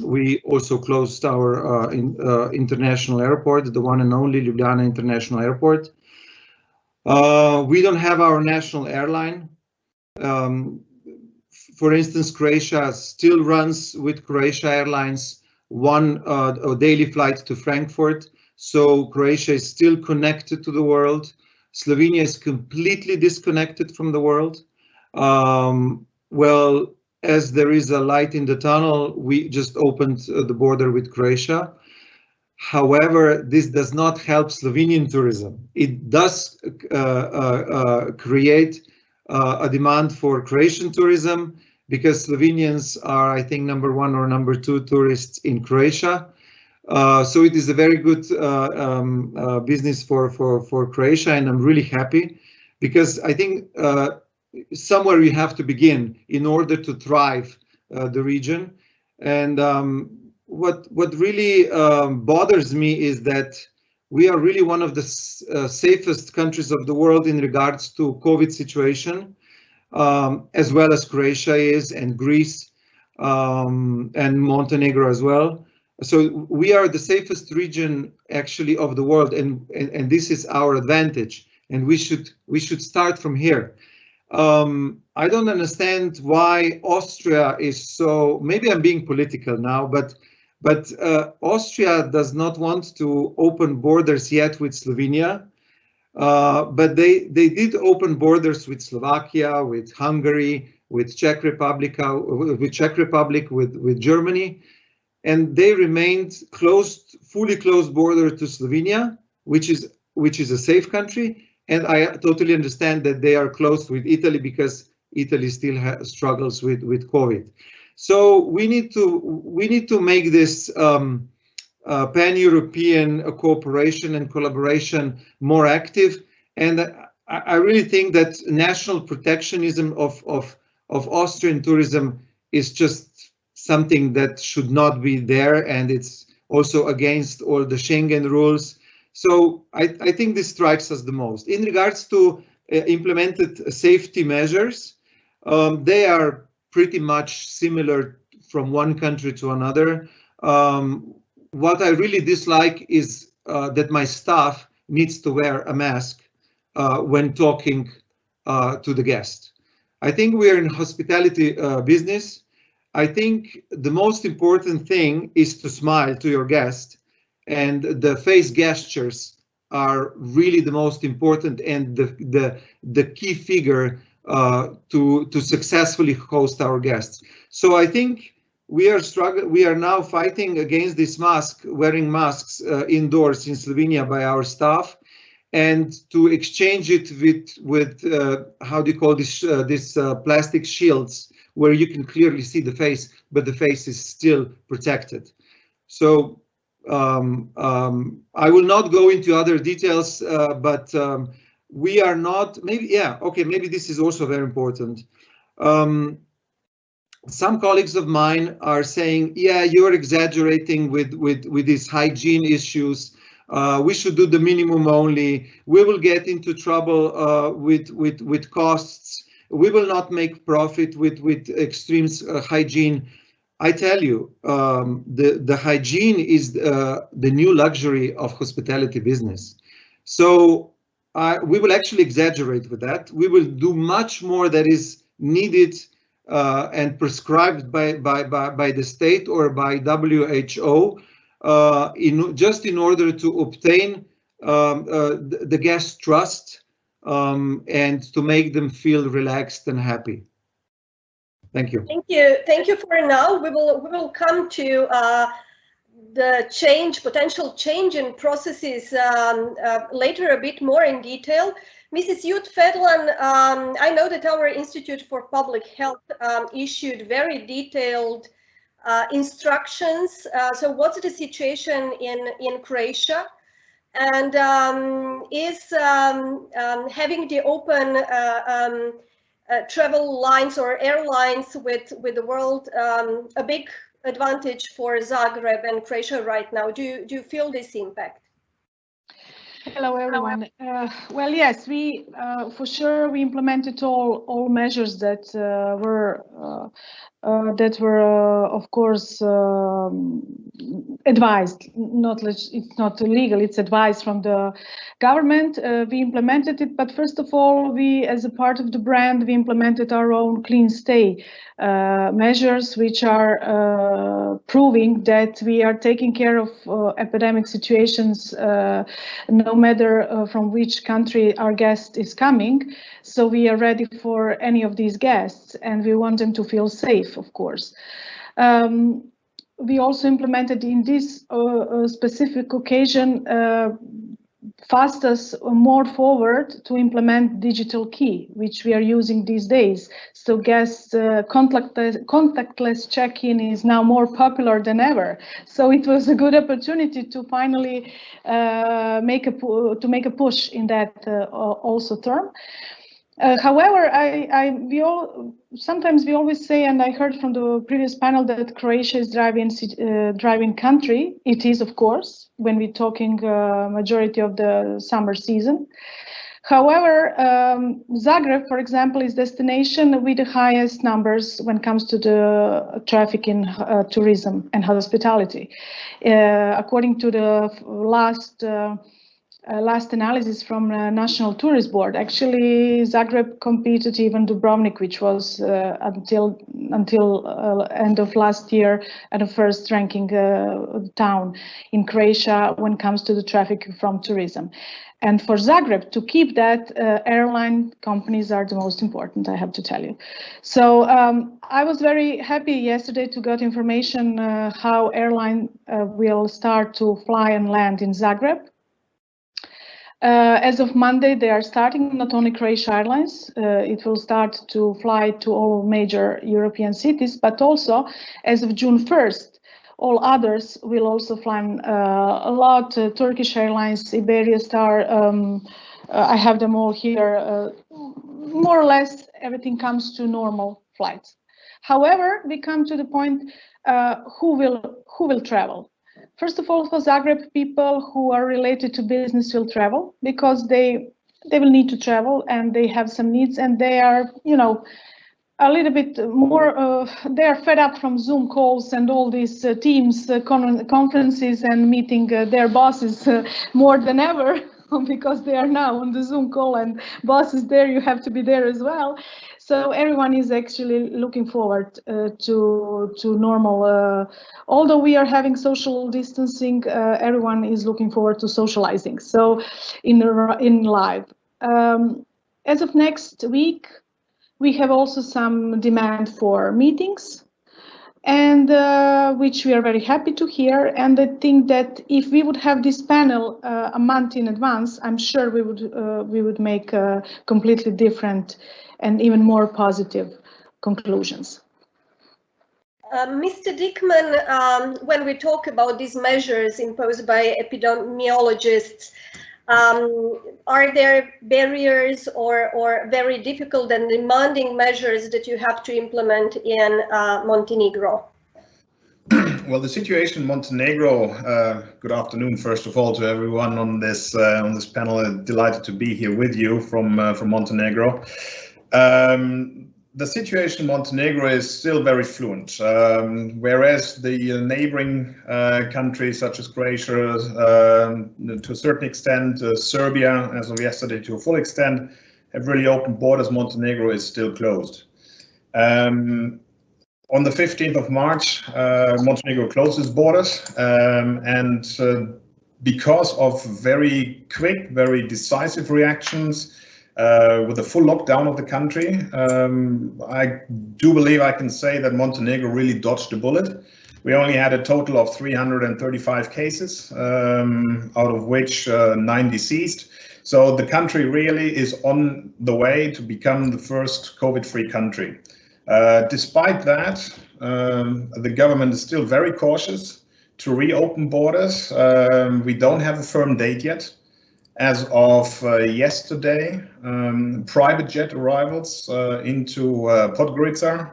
S10: We also closed our international airport, the one and only Ljubljana International Airport. We don't have our national airline. For instance, Croatia still runs with Croatia Airlines one daily flight to Frankfurt. So Croatia is still connected to the world. Slovenia is completely disconnected from the world. Well, as there is a light in the tunnel, we just opened the border with Croatia. However, this does not help Slovenian tourism. It does create a demand for Croatian tourism, because Slovenians are, I think, number 1 or number 2 tourists in Croatia. So it is a very good business for Croatia, and I'm really happy, because I think somewhere you have to begin in order to thrive the region. And what really bothers me is that we are really one of the safest countries of the world in regards to COVID situation. As well as Croatia is, and Greece, and Montenegro as well. So we are the safest region actually of the world, and this is our advantage, and we should start from here. I don't understand why Austria is so, maybe I'm being political now, but Austria does not want to open borders yet with Slovenia, but they did open borders with Slovakia, with Hungary, with Czech Republic, with Germany, and they remained closed, fully closed border to Slovenia, which is a safe country. And I totally understand that they are closed with Italy because Italy still struggles with COVID. So we need to make this pan-European cooperation and collaboration more active. And I really think that national protectionism of Austrian tourism is just something that should not be there, and it's also against all the Schengen rules. So I think this strikes us the most. In regards to implemented safety measures, they are pretty much similar from one country to another. What I really dislike is that my staff needs to wear a mask when talking to the guest. I think we are in hospitality business. I think the most important thing is to smile to your guest, and the face gestures are really the most important and the key figure to successfully host our guests. So I think we are now fighting against this wearing masks indoors in Slovenia by our staff, and to exchange it with how do you call this plastic shields, where you can clearly see the face, but the face is still protected. So I will not go into other details, but we are not, maybe this is also very important. Some colleagues of mine are saying, yeah, you're exaggerating with these hygiene issues. We should do the minimum only. We will get into trouble with costs. We will not make profit with extreme hygiene. I tell you, the hygiene is the new luxury of hospitality business. So we will actually exaggerate with that. We will do much more that is needed and prescribed by the state or by WHO just in order to obtain the guest trust and to make them feel relaxed and happy. Thank you.
S8: Thank you for now. We will come to the potential change in processes later a bit more in detail. Mrs. Jut Fedlan, I know that our Institute for Public Health issued very detailed instructions. So what's the situation in Croatia? And is having the open travel lines or airlines with the world a big advantage for Zagreb and Croatia right now? Do you feel this impact?
S11: Hello, everyone. Well, yes, we for sure we implemented all measures that were of course advised. It's not illegal, it's advised from the government. We implemented it, but first of all, we, as a part of the brand, we implemented our own clean stay measures, which are proving that we are taking care of epidemic situations, no matter from which country our guest is coming. So we are ready for any of these guests, and we want them to feel safe, of course. We also implemented in this specific occasion fast us more forward to implement digital key, which we are using these days. So guests contactless check-in is now more popular than ever. So it was a good opportunity to finally make a push in that also term. However, sometimes we always say, and I heard from the previous panel, that Croatia is driving country. It is, of course, when we're talking majority of the summer season. However, Zagreb, for example, is destination with the highest numbers when it comes to the traffic in tourism and hospitality. According to the last last analysis from National Tourist Board. Actually, Zagreb competed even Dubrovnik, which was until end of last year at the first ranking town in Croatia when it comes to the traffic from tourism. And for Zagreb to keep that, airline companies are the most important, I have to tell you. So I was very happy yesterday to get information how airline will start to fly and land in Zagreb. As of Monday, they are starting not only Croatia Airlines, it will start to fly to all major European cities, but also as of June 1st, all others will also fly a lot. Turkish Airlines, Iberia Star, I have them all here. More or less, everything comes to normal flights. However, we come to the point, who will travel? First of all, for Zagreb, people who are related to business will travel because they will need to travel and they have some needs, and they are, you know, a little bit more, they are fed up from Zoom calls and all these Teams conferences and meeting their bosses more than ever because they are now on the Zoom call and boss is there, you have to be there as well. So everyone is actually looking forward to normal. Although we are having social distancing, everyone is looking forward to socializing. So in live. As of next week, we have also some demand for meetings, and which we are very happy to hear. And I think that if we would have this panel a month in advance, I'm sure we would make completely different and even more positive conclusions.
S8: Mr. Dickman, when we talk about these measures imposed by epidemiologists, are there barriers or very difficult and demanding measures that you have to implement in Montenegro?
S12: Well, the situation in Montenegro, good afternoon, first of all, to everyone on this panel. Delighted to be here with you from Montenegro. The situation in Montenegro is still very fluent, whereas the neighboring countries such as Croatia, to a certain extent, Serbia, as of yesterday, to a full extent, have really opened borders. Montenegro is still closed. On the 15th of March, Montenegro closes borders, and because of very quick, very decisive reactions, with a full lockdown of the country, I do believe I can say that Montenegro really dodged a bullet. We only had a total of 335 cases, out of which 9 deceased. So the country really is on the way to become the first COVID-free country. Despite that, the government is still very cautious to reopen borders. We don't have a firm date yet. As of yesterday, private jet arrivals into Podgorica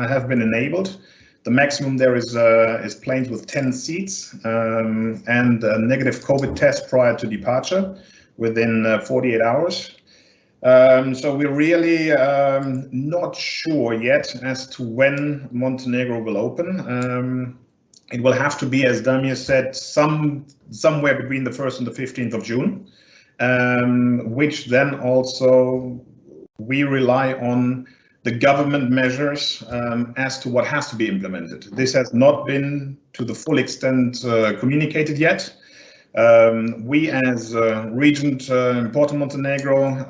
S12: have been enabled. The maximum there is planes with 10 seats and a negative COVID test prior to departure within 48 hours. So we're really not sure yet as to when Montenegro will open. It will have to be, as Damir said, somewhere between the 1st and the 15th of June. Which then also we rely on the government measures as to what has to be implemented. This has not been to the full extent communicated yet. We as Regent Port Montenegro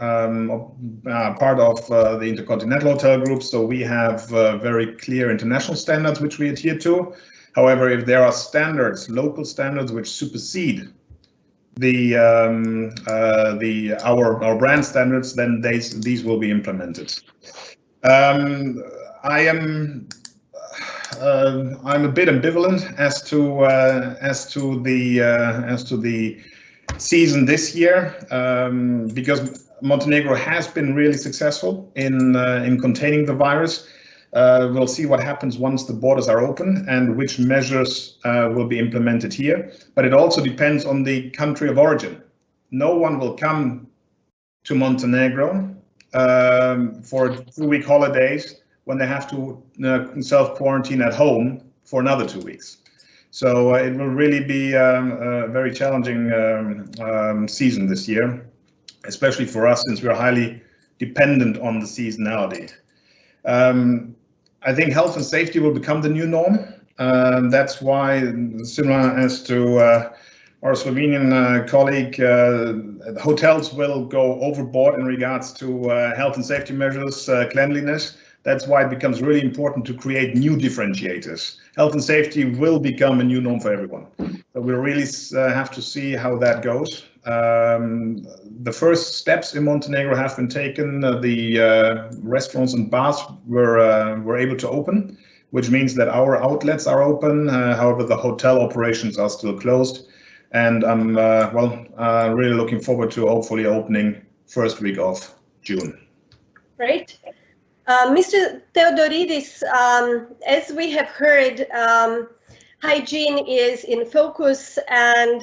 S12: are part of the Intercontinental Hotel Group, so we have very clear international standards which we adhere to. However, if there are standards, local standards, which supersede our brand standards, then these will be implemented. I'm a bit ambivalent as to the season this year, because Montenegro has been really successful in containing the virus. We'll see what happens once the borders are open and which measures will be implemented here. But it also depends on the country of origin. No one will come to Montenegro for 2-week holidays when they have to self-quarantine at home for another 2 weeks. So it will really be a very challenging season this year, especially for us since we're highly dependent on the seasonality. I think health and safety will become the new norm. That's why, similar as to our Slovenian colleague, hotels will go overboard in regards to health and safety measures, cleanliness. That's why it becomes really important to create new differentiators. Health and safety will become a new norm for everyone. So we really have to see how that goes. The first steps in Montenegro have been taken. The restaurants and bars were able to open, which means that our outlets are open. However, the hotel operations are still closed. And I'm really looking forward to hopefully opening first week of June.
S8: Great. Mr. Theodoridis, as we have heard, hygiene is in focus, and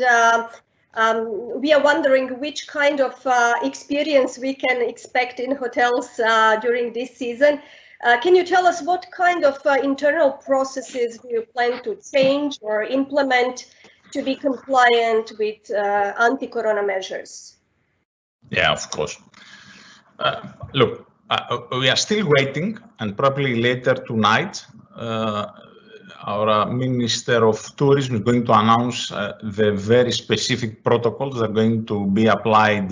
S8: we are wondering which kind of experience we can expect in hotels during this season. Can you tell us what kind of internal processes do you plan to change or implement to be compliant with anti-corona measures?
S9: Yeah, of course. Look, we are still waiting, and probably later tonight, our Minister of Tourism is going to announce the very specific protocols that are going to be applied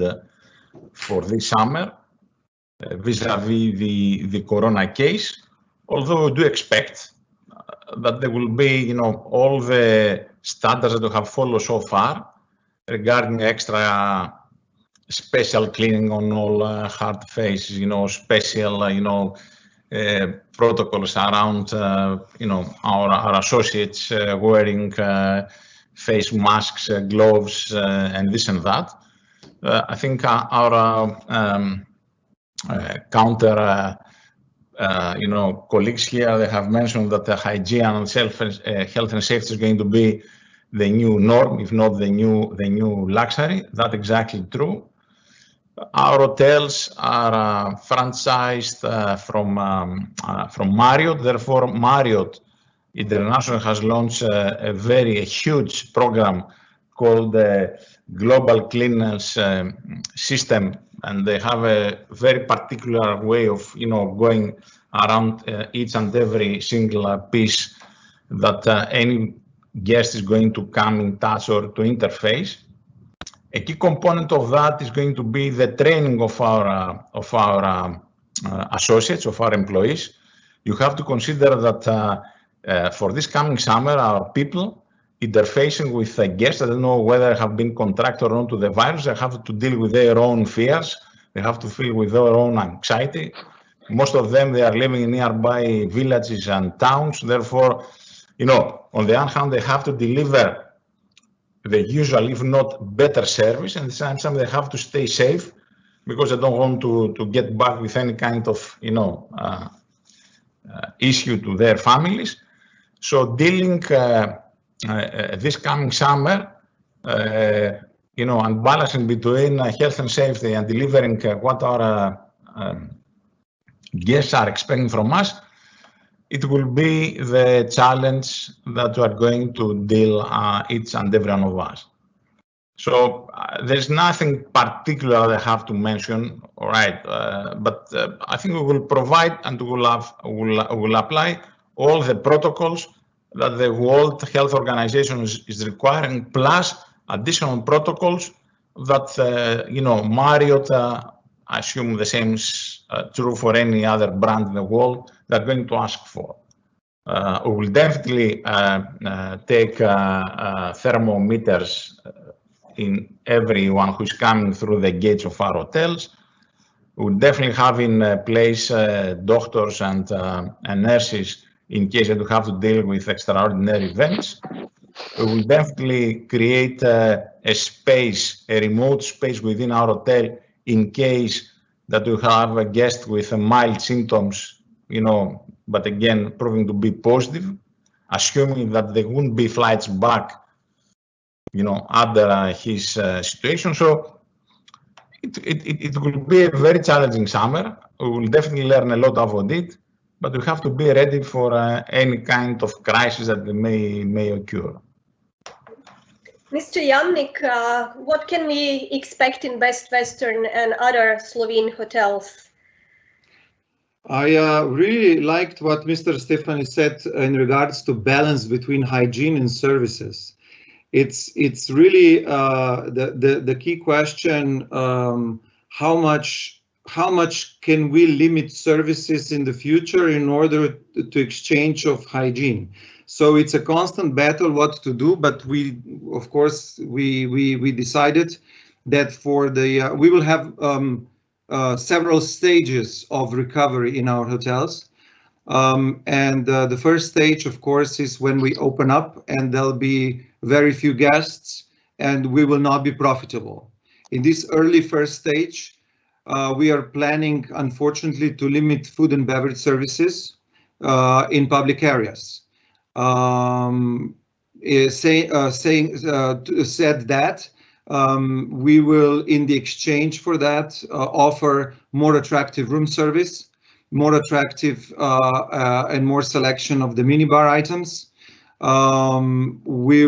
S9: for this summer vis-a-vis the corona case. Although we do expect that there will be, all the standards that we have followed so far regarding extra special cleaning on all hard faces, special, protocols around, our associates wearing face masks, gloves, and this and that. I think our counter, colleagues here, they have mentioned that the hygiene and health and safety is going to be the new norm, if not the new luxury. That's exactly true. Our hotels are franchised from Marriott. Therefore, Marriott International has launched a huge program called the Global Cleanliness System, and they have a very particular way of, going around each and every single piece that any guest is going to come in touch or to interface. A key component of that is going to be the training of our associates, of our employees. You have to consider that for this coming summer, our people interfacing with guests that don't know whether they have been contracted or not to the virus, they have to deal with their own fears. They have to deal with their own anxiety. Most of them, they are living in nearby villages and towns. Therefore, on the one hand, they have to deliver the usual, if not better service, and sometimes they have to stay safe because they don't want to get back with any kind of, issue to their families. So dealing this coming summer, and balancing between health and safety and delivering what our guests are expecting from us, it will be the challenge that we are going to deal each and every one of us. So there's nothing particular that I have to mention, all right? But I think we will provide and we will apply all the protocols that the World Health Organization is requiring, plus additional protocols that Marriott, I assume the same is true for any other brand in the world, they're going to ask for. We will definitely take thermometers in everyone who's coming through the gates of our hotels. We will definitely have in place doctors and nurses in case that we have to deal with extraordinary events. We will definitely create a space, a remote space within our hotel in case that we have a guest with mild symptoms, but again, proving to be positive, assuming that there won't be flights back, under his situation. So it will be a very challenging summer. We will definitely learn a lot about it, but we have to be ready for any kind of crisis that may occur.
S8: Mr. Jamnik, what can we expect in Best Western and other Slovene hotels?
S10: I really liked what Mr. Stefani said in regards to balance between hygiene and services. It's really the key question. How much can we limit services in the future in order to exchange of hygiene? So it's a constant battle what to do, but we of course we decided that for the we will have several stages of recovery in our hotels. The first stage, of course, is when we open up and there'll be very few guests and we will not be profitable. In this early first stage, we are planning, unfortunately, to limit food and beverage services in public areas. Said that, we will, in the exchange for that, offer more attractive room service, more attractive and more selection of the minibar items. We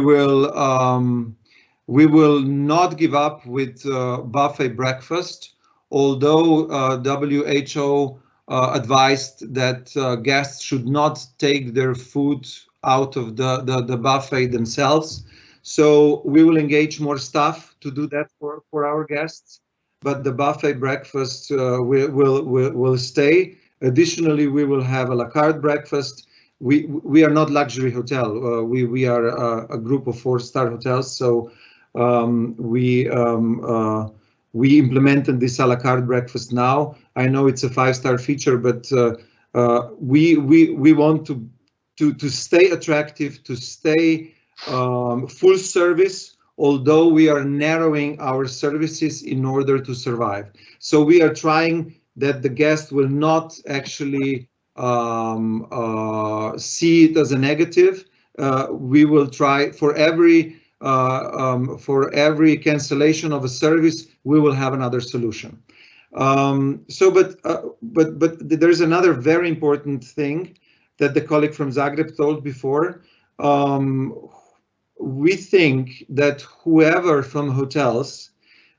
S10: will not give up with buffet breakfast, although WHO advised that guests should not take their food out of the buffet themselves. So we will engage more staff to do that for our guests, but the buffet breakfast will stay. Additionally, we will have a la carte breakfast. We are not luxury hotel. We are a group of 4-star hotels. So we implemented this a la carte breakfast now. I know it's a 5-star feature, but we want to stay attractive, to stay full service, although we are narrowing our services in order to survive. So we are trying that the guest will not actually see it as a negative. We will try for every cancellation of a service, we will have another solution. But there's another very important thing that the colleague from Zagreb told before. We think that whoever from hotels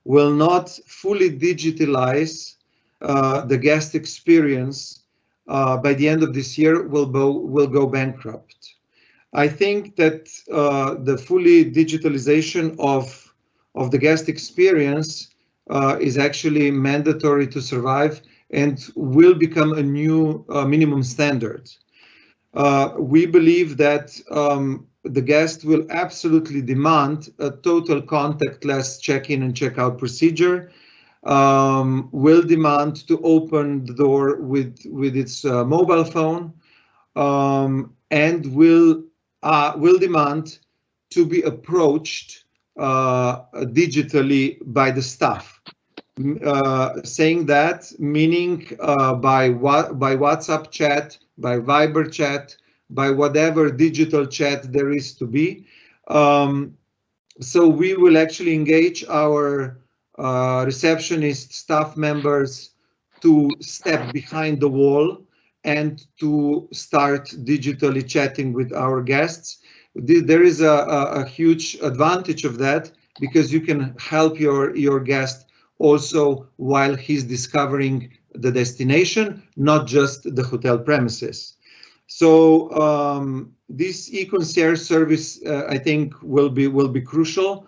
S10: will not fully digitalize the guest experience by the end of this year will go bankrupt. I think that the fully digitalization of the guest experience is actually mandatory to survive and will become a new minimum standard. We believe that the guest will absolutely demand a total contactless check-in and check-out procedure, will demand to open the door with its mobile phone, and will demand to be approached digitally by the staff. Saying that, meaning by WhatsApp chat, by Viber chat, by whatever digital chat there is to be. So we will actually engage our receptionist staff members to step behind the wall and to start digitally chatting with our guests. There is a huge advantage of that because you can help your guest also while he's discovering the destination, not just the hotel premises. So this e-concierge service, I think, will be crucial.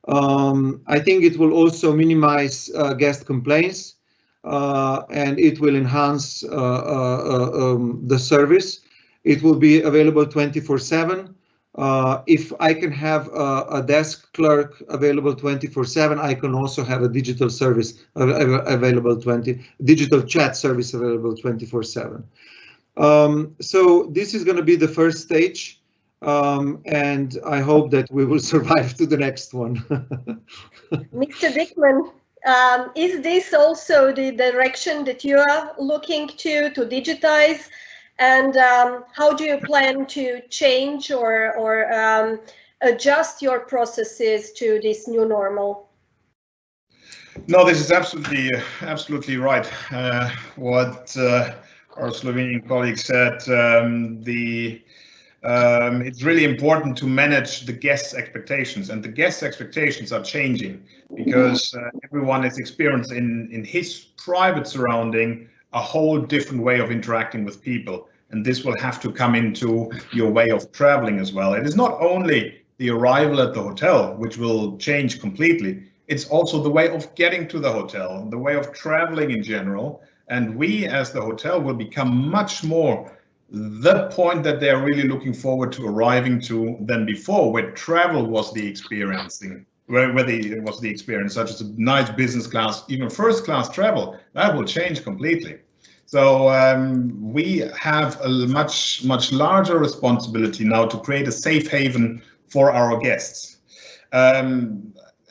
S10: I think it will also minimize guest complaints, and it will enhance the service. It will be available 24/7. If I can have a desk clerk available 24/7, I can also have a digital service available digital chat service available 24/7. So this is going to be the first stage, and I hope that we will survive to the next one.
S8: Mr. Dickman, is this also the direction that you are looking to digitize? And how do you plan to change or adjust your processes to this new normal?
S12: No, this is absolutely right. What our Slovenian colleague said, the it's really important to manage the guests' expectations, and the guests' expectations are changing because everyone is experiencing in his private surrounding a whole different way of interacting with people, and this will have to come into your way of traveling as well. It is not only the arrival at the hotel which will change completely, it's also the way of getting to the hotel, the way of traveling in general, and we as the hotel will become much more the point that they're really looking forward to arriving to than before, where travel was the experiencing, it was the experience, such as a nice business class, even first class travel, that will change completely. So we have a much larger responsibility now to create a safe haven for our guests.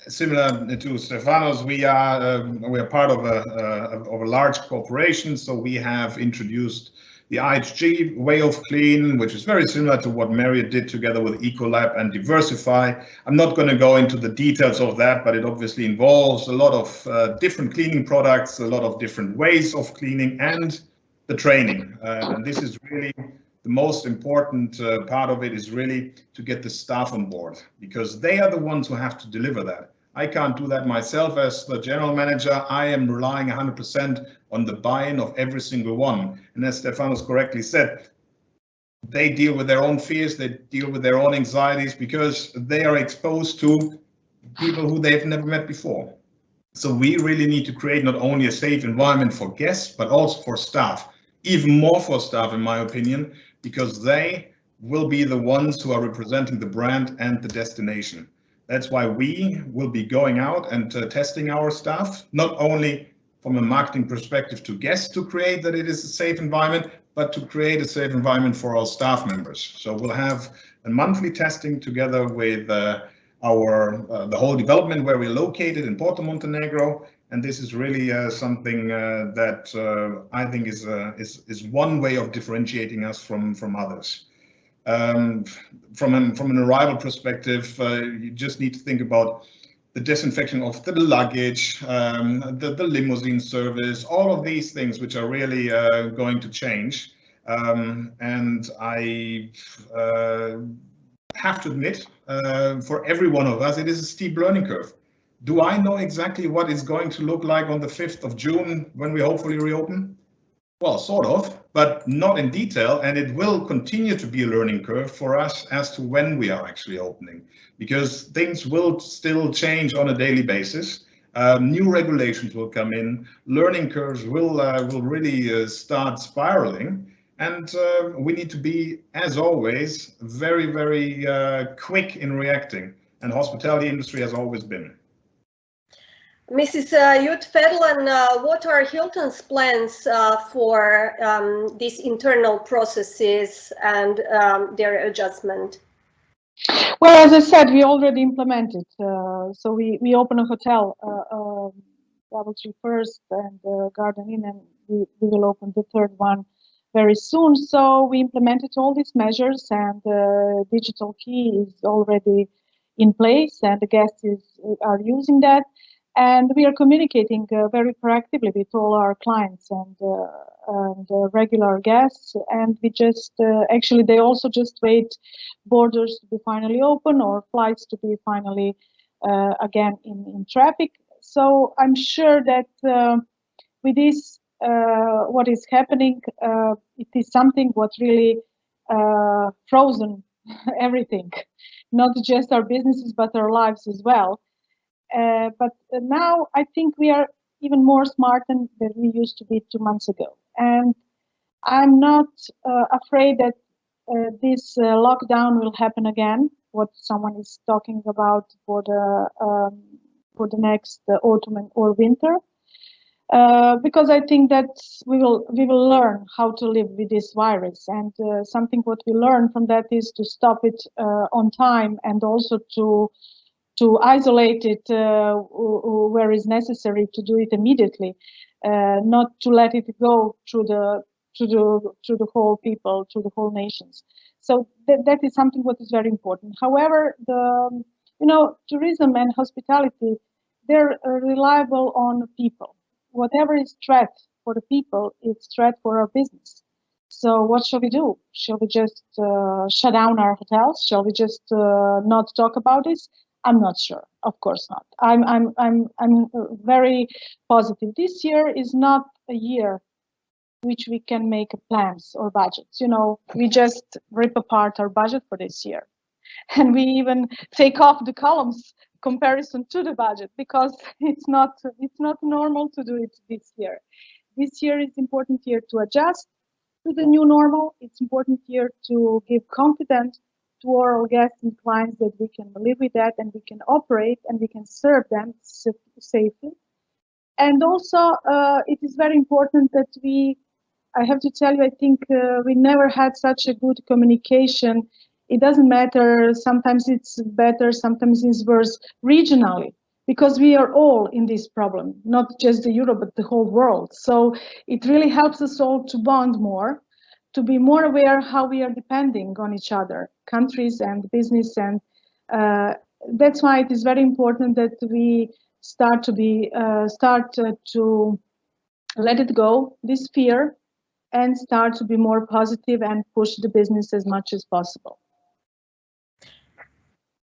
S12: Similar to Stefanos, we are part of a large corporation, so we have introduced the IHG way of clean, which is very similar to what Marriott did together with Ecolab and Diversify. I'm not going to go into the details of that, but it obviously involves a lot of different cleaning products, a lot of different ways of cleaning, and the training. And this is really the most important part of it, is really to get the staff on board, because they are the ones who have to deliver that. I can't do that myself as the general manager. I am relying 100% on the buy-in of every single one. And as Stefanos correctly said, they deal with their own fears, they deal with their own anxieties, because they are exposed to people who they've never met before. So we really need to create not only a safe environment for guests, but also for staff, even more for staff, in my opinion, because they will be the ones who are representing the brand and the destination. That's why we will be going out and testing our staff, not only from a marketing perspective to guests to create that it is a safe environment, but to create a safe environment for our staff members. So we'll have a monthly testing together with the whole development where we're located in Porto, Montenegro, and this is really something that I think is one way of differentiating us from others. From an arrival perspective, you just need to think about the disinfection of the luggage, the limousine service, all of these things which are really going to change. And I have to admit, for every one of us, it is a steep learning curve. Do I know exactly what it's going to look like on the 5th of June when we hopefully reopen? Well, sort of, but not in detail, and it will continue to be a learning curve for us as to when we are actually opening, because things will still change on a daily basis. New regulations will come in, learning curves will really start spiraling, and we need to be, as always, very, very quick in reacting, and hospitality industry has always been.
S8: Mrs. Jut-Fedlan, what are Hilton's plans for these internal processes and their adjustment?
S11: Well, as I said, we already implemented. So we open a hotel, DoubleTree first and Garden Inn, and we will open the third one very soon. So we implemented all these measures, and the digital key is already in place, and the guests are using that. And we are communicating very proactively with all our clients and regular guests. And we just actually, they also just wait borders to be finally open or flights to be finally again in traffic. So I'm sure that with this, what is happening, it is something what really frozen everything, not just our businesses but our lives as well. But now I think we are even more smart than we used to be 2 months ago. And I'm not afraid that this lockdown will happen again, what someone is talking about for the next autumn or winter. Because I think that we will learn how to live with this virus, and something what we learn from that is to stop it on time, and also to isolate it where is necessary, to do it immediately, not to let it go through the whole people, through the whole nations. So that is something what is very important. However, tourism and hospitality, they're reliable on people. Whatever is threat for the people, it's threat for our business. So what shall we do? Shall we just shut down our hotels? Shall we just not talk about this? I'm not sure. Of course not. I'm very positive. This year is not a year which we can make plans or budgets. You know, we just rip apart our budget for this year, and we even take off the columns comparison to the budget because it's not normal to do it this year. This year is important year to adjust to the new normal. It's important here to give confidence to our guests and clients that we can live with that and we can operate and we can serve them safely. And also, it is very important that I have to tell you, I think we never had such a good communication. It doesn't matter, sometimes it's better, sometimes it's worse regionally, because we are all in this problem, not just the Europe, but the whole world. So it really helps us all to bond more, to be more aware how we are depending on each other, countries and business. And that's why it is very important that we start to let it go, this fear, and start to be more positive and push the business as much as possible.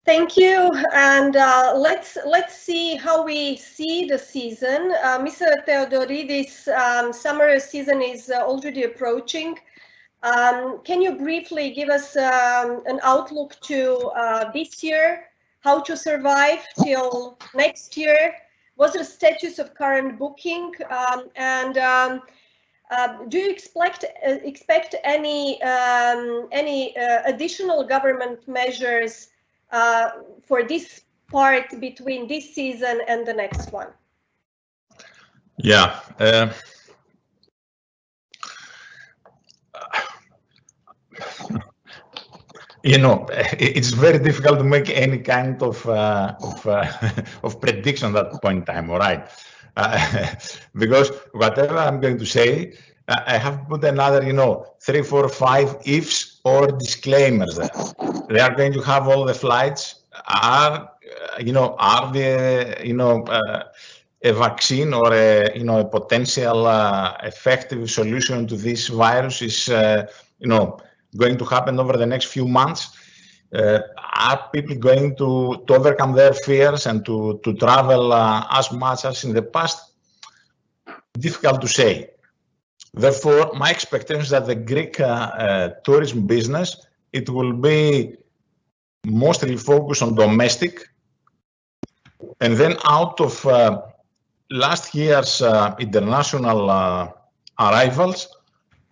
S8: Thank you, and let's see how we see the season. Mr. Theodoridis, summer season is already approaching. Can you briefly give us an outlook to this year, how to survive till next year? What's the status of current booking, and do you expect any additional government measures for this part between this season and the next one?
S9: Yeah. You know, it's very difficult to make any kind of prediction at that point in time, all right? Because whatever I'm going to say, I have put another, 3, 4, 5 ifs or disclaimers there. They are going to have all the flights. Are the, a vaccine or a potential effective solution to this virus is, going to happen over the next few months? Are people going to overcome their fears and to travel as much as in the past? Difficult to say. Therefore, my expectation is that the Greek tourism business, it will be mostly focused on domestic, and then out of last year's international arrivals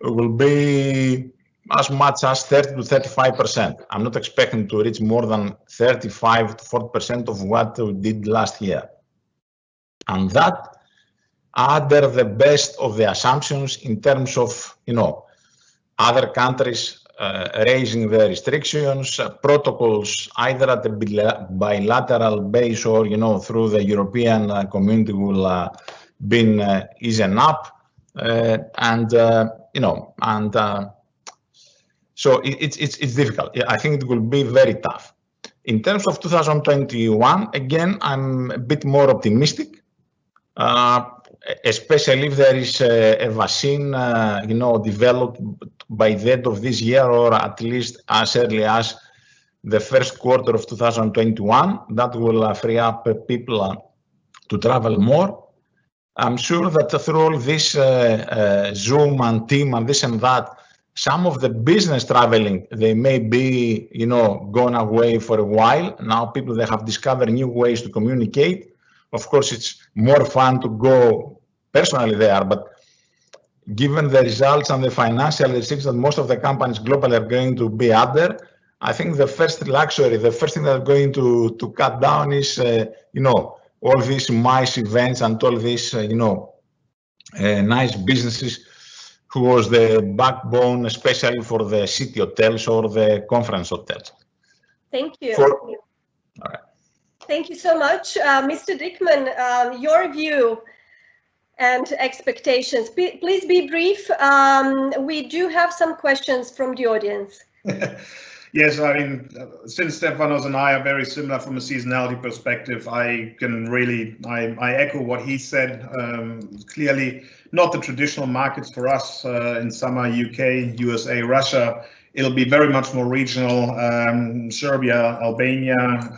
S9: will be as much as 30 to 35%. I'm not expecting to reach more than 35 to 40% of what we did last year. And that under the best of the assumptions in terms of, other countries raising the restrictions, protocols, either at the bilateral base or, through the European community will be easing up. So it's difficult. I think it will be very tough. In terms of 2021, again, I'm a bit more optimistic, especially if there is a vaccine, developed by the end of this year, or at least as early as the first quarter of 2021. That will free up people to travel more. I'm sure that through all this Zoom and Team and this and that, some of the business traveling, they may be, gone away for a while. Now people, they have discovered new ways to communicate. Of course, it's more fun to go personally there, but given the results and the financial restrictions that most of the companies globally are going to be under, I think the first luxury, the first thing they're going to cut down is, all these MICE events and all these, nice businesses who was the backbone, especially for the city hotels or the conference hotels.
S8: Thank you.
S9: All right.
S8: Thank you so much. Mr. Dickman, your view and expectations. Please be brief. We do have some questions from the audience.
S12: Yes, I mean, since Stefanos and I are very similar from a seasonality perspective, I can really, I echo what he said. Clearly, not the traditional markets for us in summer, UK, USA, Russia. It'll be very much more regional, Serbia, Albania,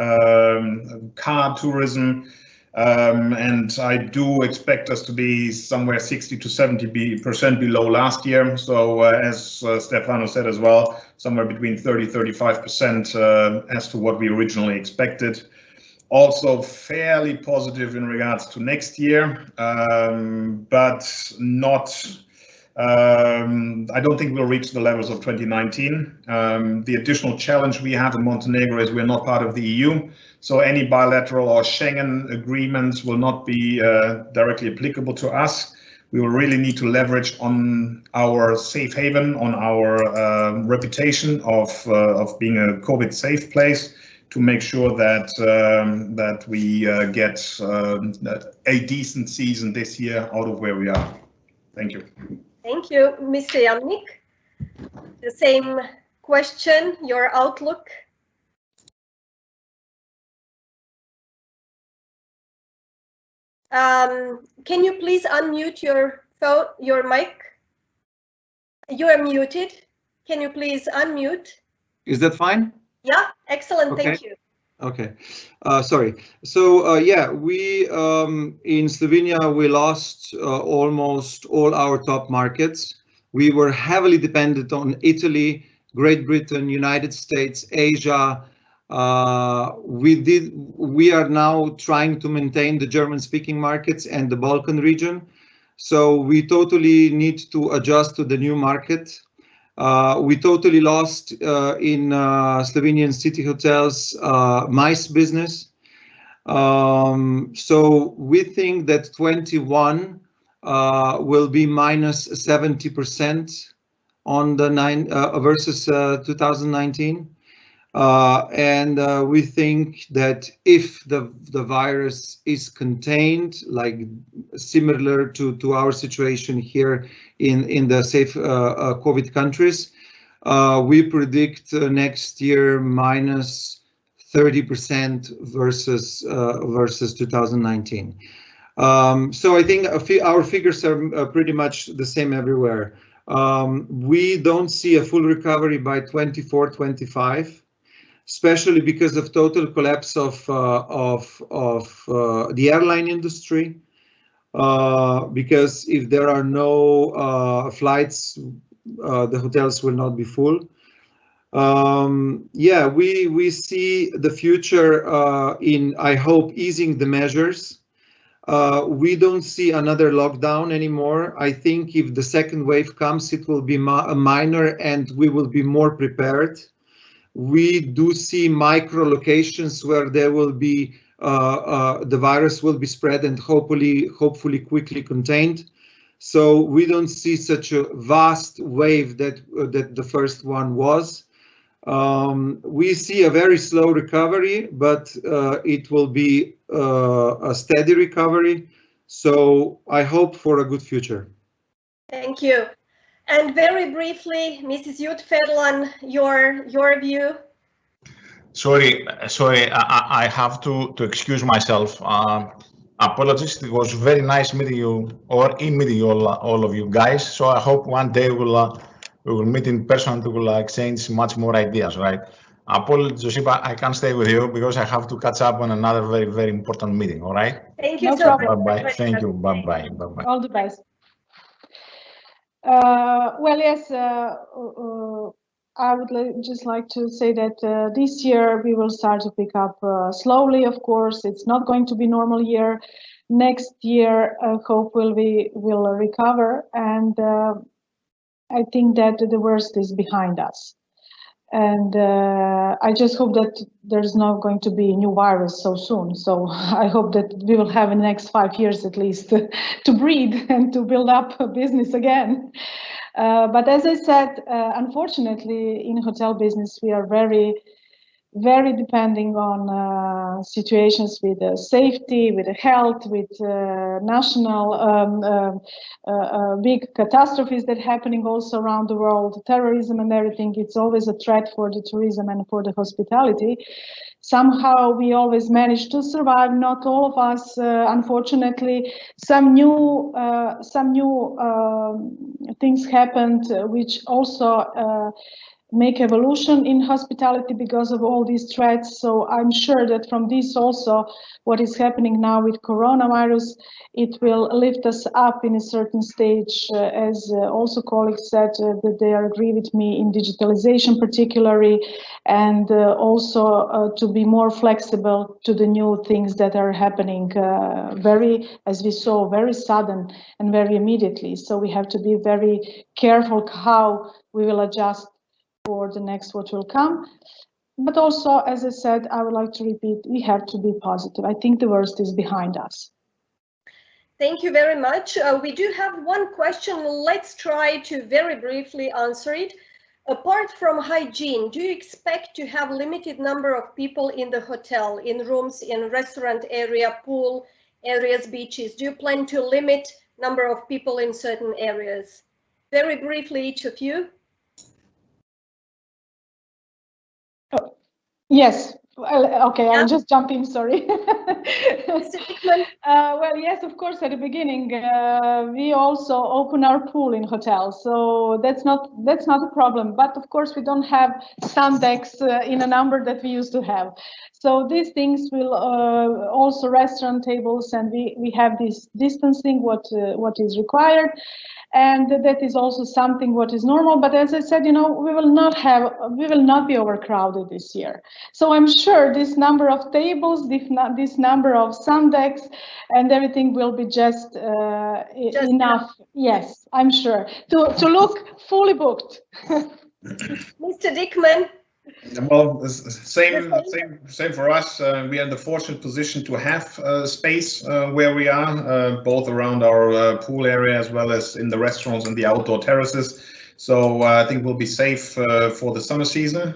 S12: car tourism. And I do expect us to be somewhere 60 to 70% below last year. So as Stefano said as well, somewhere between 30-35% as to what we originally expected. Also fairly positive in regards to next year, but not. I don't think we'll reach the levels of 2019. The additional challenge we have in Montenegro is we're not part of the EU. So any bilateral or Schengen agreements will not be directly applicable to us. We will really need to leverage on our safe haven, on our reputation of being a COVID safe place to make sure that that we get a decent season this year out of where we are. Thank you.
S8: Thank you, Mr. Jamnik. The same question, your outlook. Can you please unmute your phone, your mic? You are muted. Can you please unmute?
S10: Is that fine?
S8: Yeah, excellent.
S10: Okay.
S8: Thank you.
S10: Okay, sorry. So yeah, we in Slovenia we lost almost all our top markets. We were heavily dependent on Italy, Great Britain, United States, Asia. We are now trying to maintain the German-speaking markets and the Balkan region. So we totally need to adjust to the new market. We totally lost in Slovenian city hotels MICE business. So we think that 21 will be minus 70% on the versus 2019. And we think that if the virus is contained, like similar to our situation here in the safe COVID countries, we predict next year minus 30% versus 2019. So I think our figures are pretty much the same everywhere. We don't see a full recovery by 24-25. Especially because of total collapse of the airline industry. Because if there are no flights, the hotels will not be full. Yeah, we see the future in, I hope, easing the measures. We don't see another lockdown anymore. I think if the second wave comes, it will be minor and we will be more prepared. We do see micro locations where there will be the virus will be spread and hopefully quickly contained. So we don't see such a vast wave that the first one was. We see a very slow recovery, but it will be a steady recovery. So I hope for a good future.
S8: Thank you. And very briefly, Mrs. Jutfedlan, your view.
S9: Sorry, I have to excuse myself. Apologies, it was very nice meeting you or meeting you all of you guys. So I hope one day we will meet in person to exchange much more ideas, right? Apologies, Josipa, I can't stay with you because I have to catch up on another very important meeting. All right.
S8: Thank you so much.
S9: Bye-bye. Thank you. Bye-bye. Bye-bye.
S11: All the best. Well, yes, I would just like to say that this year we will start to pick up slowly. Of course, it's not going to be normal year. Next year, hope will recover, and I think that the worst is behind us. And I just hope that there's not going to be a new virus so soon. So I hope that we will have in the next 5 years at least to breathe and to build up a business again. But as I said, unfortunately, in hotel business, we are very very depending on situations with safety, with health, with national big catastrophes that happening also around the world, terrorism and everything. It's always a threat for the tourism and for the hospitality. Somehow we always manage to survive. Not all of us, unfortunately. Some new things happened, which also make evolution in hospitality because of all these threats. So I'm sure that from this also, what is happening now with coronavirus, it will lift us up in a certain stage, as also colleagues said that they agree with me in digitalization particularly, and also to be more flexible to the new things that are happening very, as we saw, very sudden and very immediately. So we have to be very careful how we will adjust for the next what will come. But also, as I said, I would like to repeat, we have to be positive. I think the worst is behind us.
S8: Thank you very much. We do have one question. Let's try to very briefly answer it. Apart from hygiene, do you expect to have limited number of people in the hotel, in rooms, in restaurant area, pool areas, beaches? Do you plan to limit number of people in certain areas? Very briefly, each of you.
S11: Yes. Well, okay, yeah. I'll just jump in, sorry. Well, yes, of course, at the beginning, we also open our pool in hotels, so that's not a problem. But of course, we don't have sun decks in a number that we used to have. So these things will also restaurant tables, and we have this distancing, what is required. And that is also something what is normal. But as I said, you know, we will not be overcrowded this year. So I'm sure this number of tables, this number of sun decks and everything will be just enough. Yes, I'm sure to look fully booked.
S8: Mr. Dickman.
S12: Well, same for us. We are in the fortunate position to have space where we are, both around our pool area as well as in the restaurants and the outdoor terraces. So I think we'll be safe for the summer season.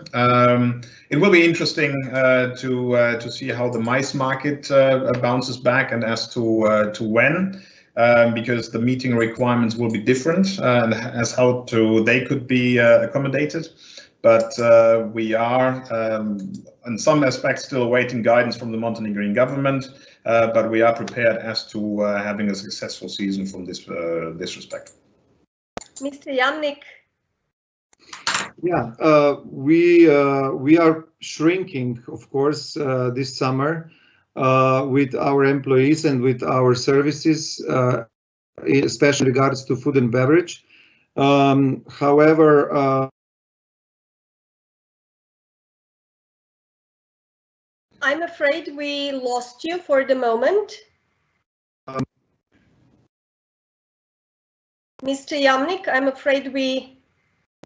S12: It will be interesting to see how the MICE market bounces back and as to when. Because the meeting requirements will be different and as how they could be accommodated. But we are, in some aspects, still awaiting guidance from the Montenegrin government. But we are prepared as to having a successful season from this respect.
S8: Mr. Jamnik.
S10: Yeah, we are shrinking, of course, this summer with our employees and with our services, especially in regards to food and beverage. However,
S8: I'm afraid we lost you for the moment. Mr. Jamnik, I'm afraid we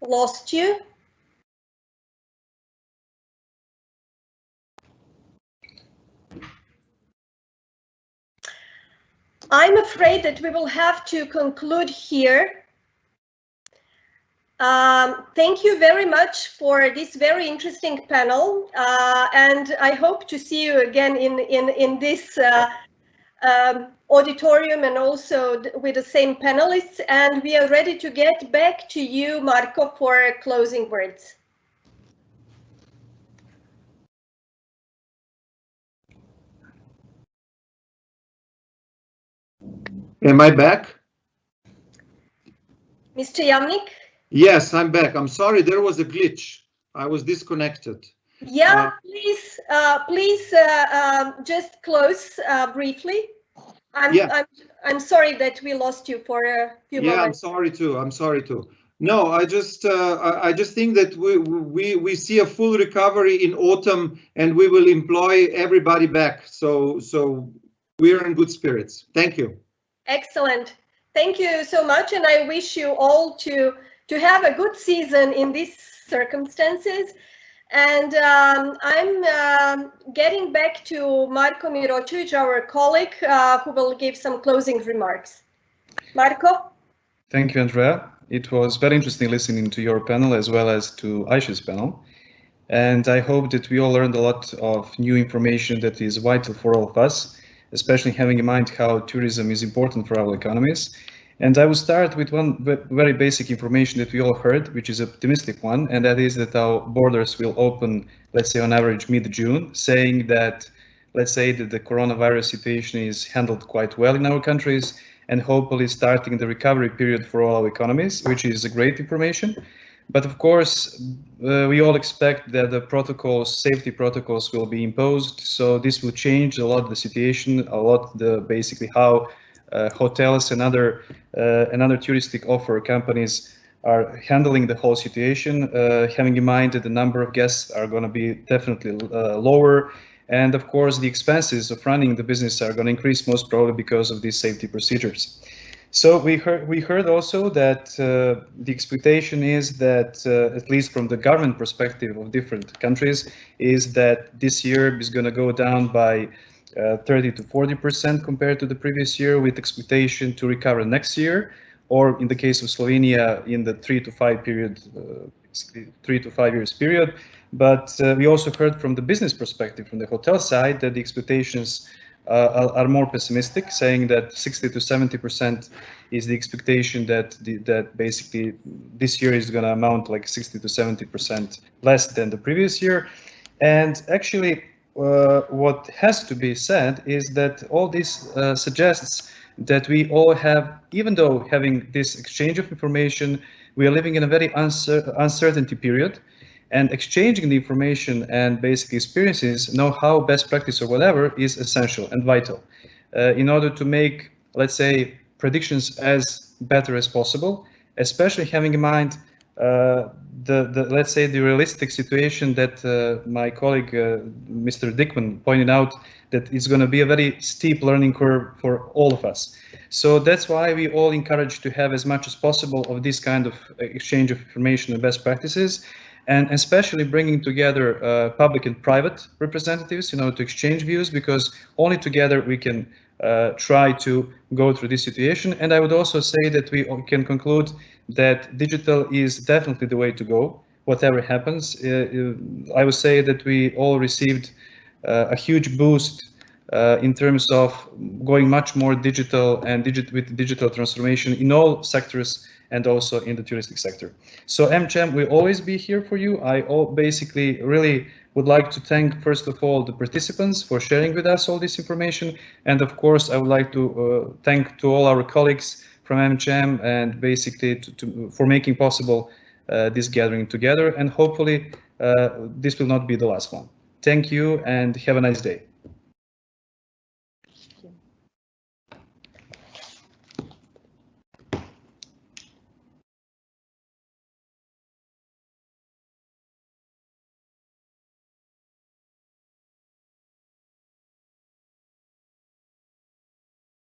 S8: lost you. I'm afraid that we will have to conclude here. Thank you very much for this very interesting panel, and I hope to see you again in this auditorium and also with the same panelists, and we are ready to get back to you, Marko, for closing words.
S10: Am I back?
S8: Mr. Jamnik?
S10: Yes, I'm back. I'm sorry, there was a glitch. I was disconnected.
S8: Yeah, please just close briefly. I'm sorry that we lost you for a few moments.
S10: Yeah, I'm sorry too. No, I just think that we see a full recovery in autumn, and we will employ everybody back. So we're in good spirits. Thank you.
S8: Excellent. Thank you so much, and I wish you all to have a good season in these circumstances. And I'm getting back to Marko Miročević, our colleague, who will give some closing remarks. Marko?
S2: Thank you, Andrea. It was very interesting listening to your panel as well as to Aisha's panel. And I hope that we all learned a lot of new information that is vital for all of us, especially having in mind how tourism is important for our economies. And I will start with one very basic information that we all heard, which is an optimistic one, and that is that our borders will open, let's say on average mid-June, saying that, let's say that the coronavirus situation is handled quite well in our countries, and hopefully starting the recovery period for all our economies, which is a great information. But of course, we all expect that the protocols, safety protocols will be imposed. So this will change a lot the situation, a lot basically how hotels and other touristic offer companies are handling the whole situation, having in mind that the number of guests are going to be definitely lower. And of course, the expenses of running the business are going to increase most probably because of these safety procedures. So we heard also that the expectation is that, at least from the government perspective of different countries, is that this year is going to go down by 30 to 40% compared to the previous year, with expectation to recover next year, or in the case of Slovenia, in the 3 to 5 years period. But we also heard from the business perspective, from the hotel side, that the expectations are more pessimistic, saying that 60 to 70% is the expectation that basically this year is going to amount like 60 to 70% less than the previous year. And actually, what has to be said is that all this suggests that we all have, even though having this exchange of information, we are living in a very uncertainty period. And exchanging the information and basic experiences, know-how, best practice or whatever is essential and vital in order to make, let's say, predictions as better as possible, especially having in mind let's say the realistic situation that my colleague Mr. Dickman pointed out, that it's going to be a very steep learning curve for all of us. So that's why we all encourage to have as much as possible of this kind of exchange of information and best practices, and especially bringing together public and private representatives, to exchange views, because only together we can try to go through this situation. And I would also say that we can conclude that digital is definitely the way to go, whatever happens. I would say that we all received a huge boost in terms of going much more digital and with digital transformation in all sectors, and also in the touristic sector. So AmCham will always be here for you. I basically really would like to thank, first of all, the participants for sharing with us all this information. And of course, I would like to thank to all our colleagues from AmCham, and basically for making possible this gathering together. And hopefully this will not be the last one. Thank you and have a nice day.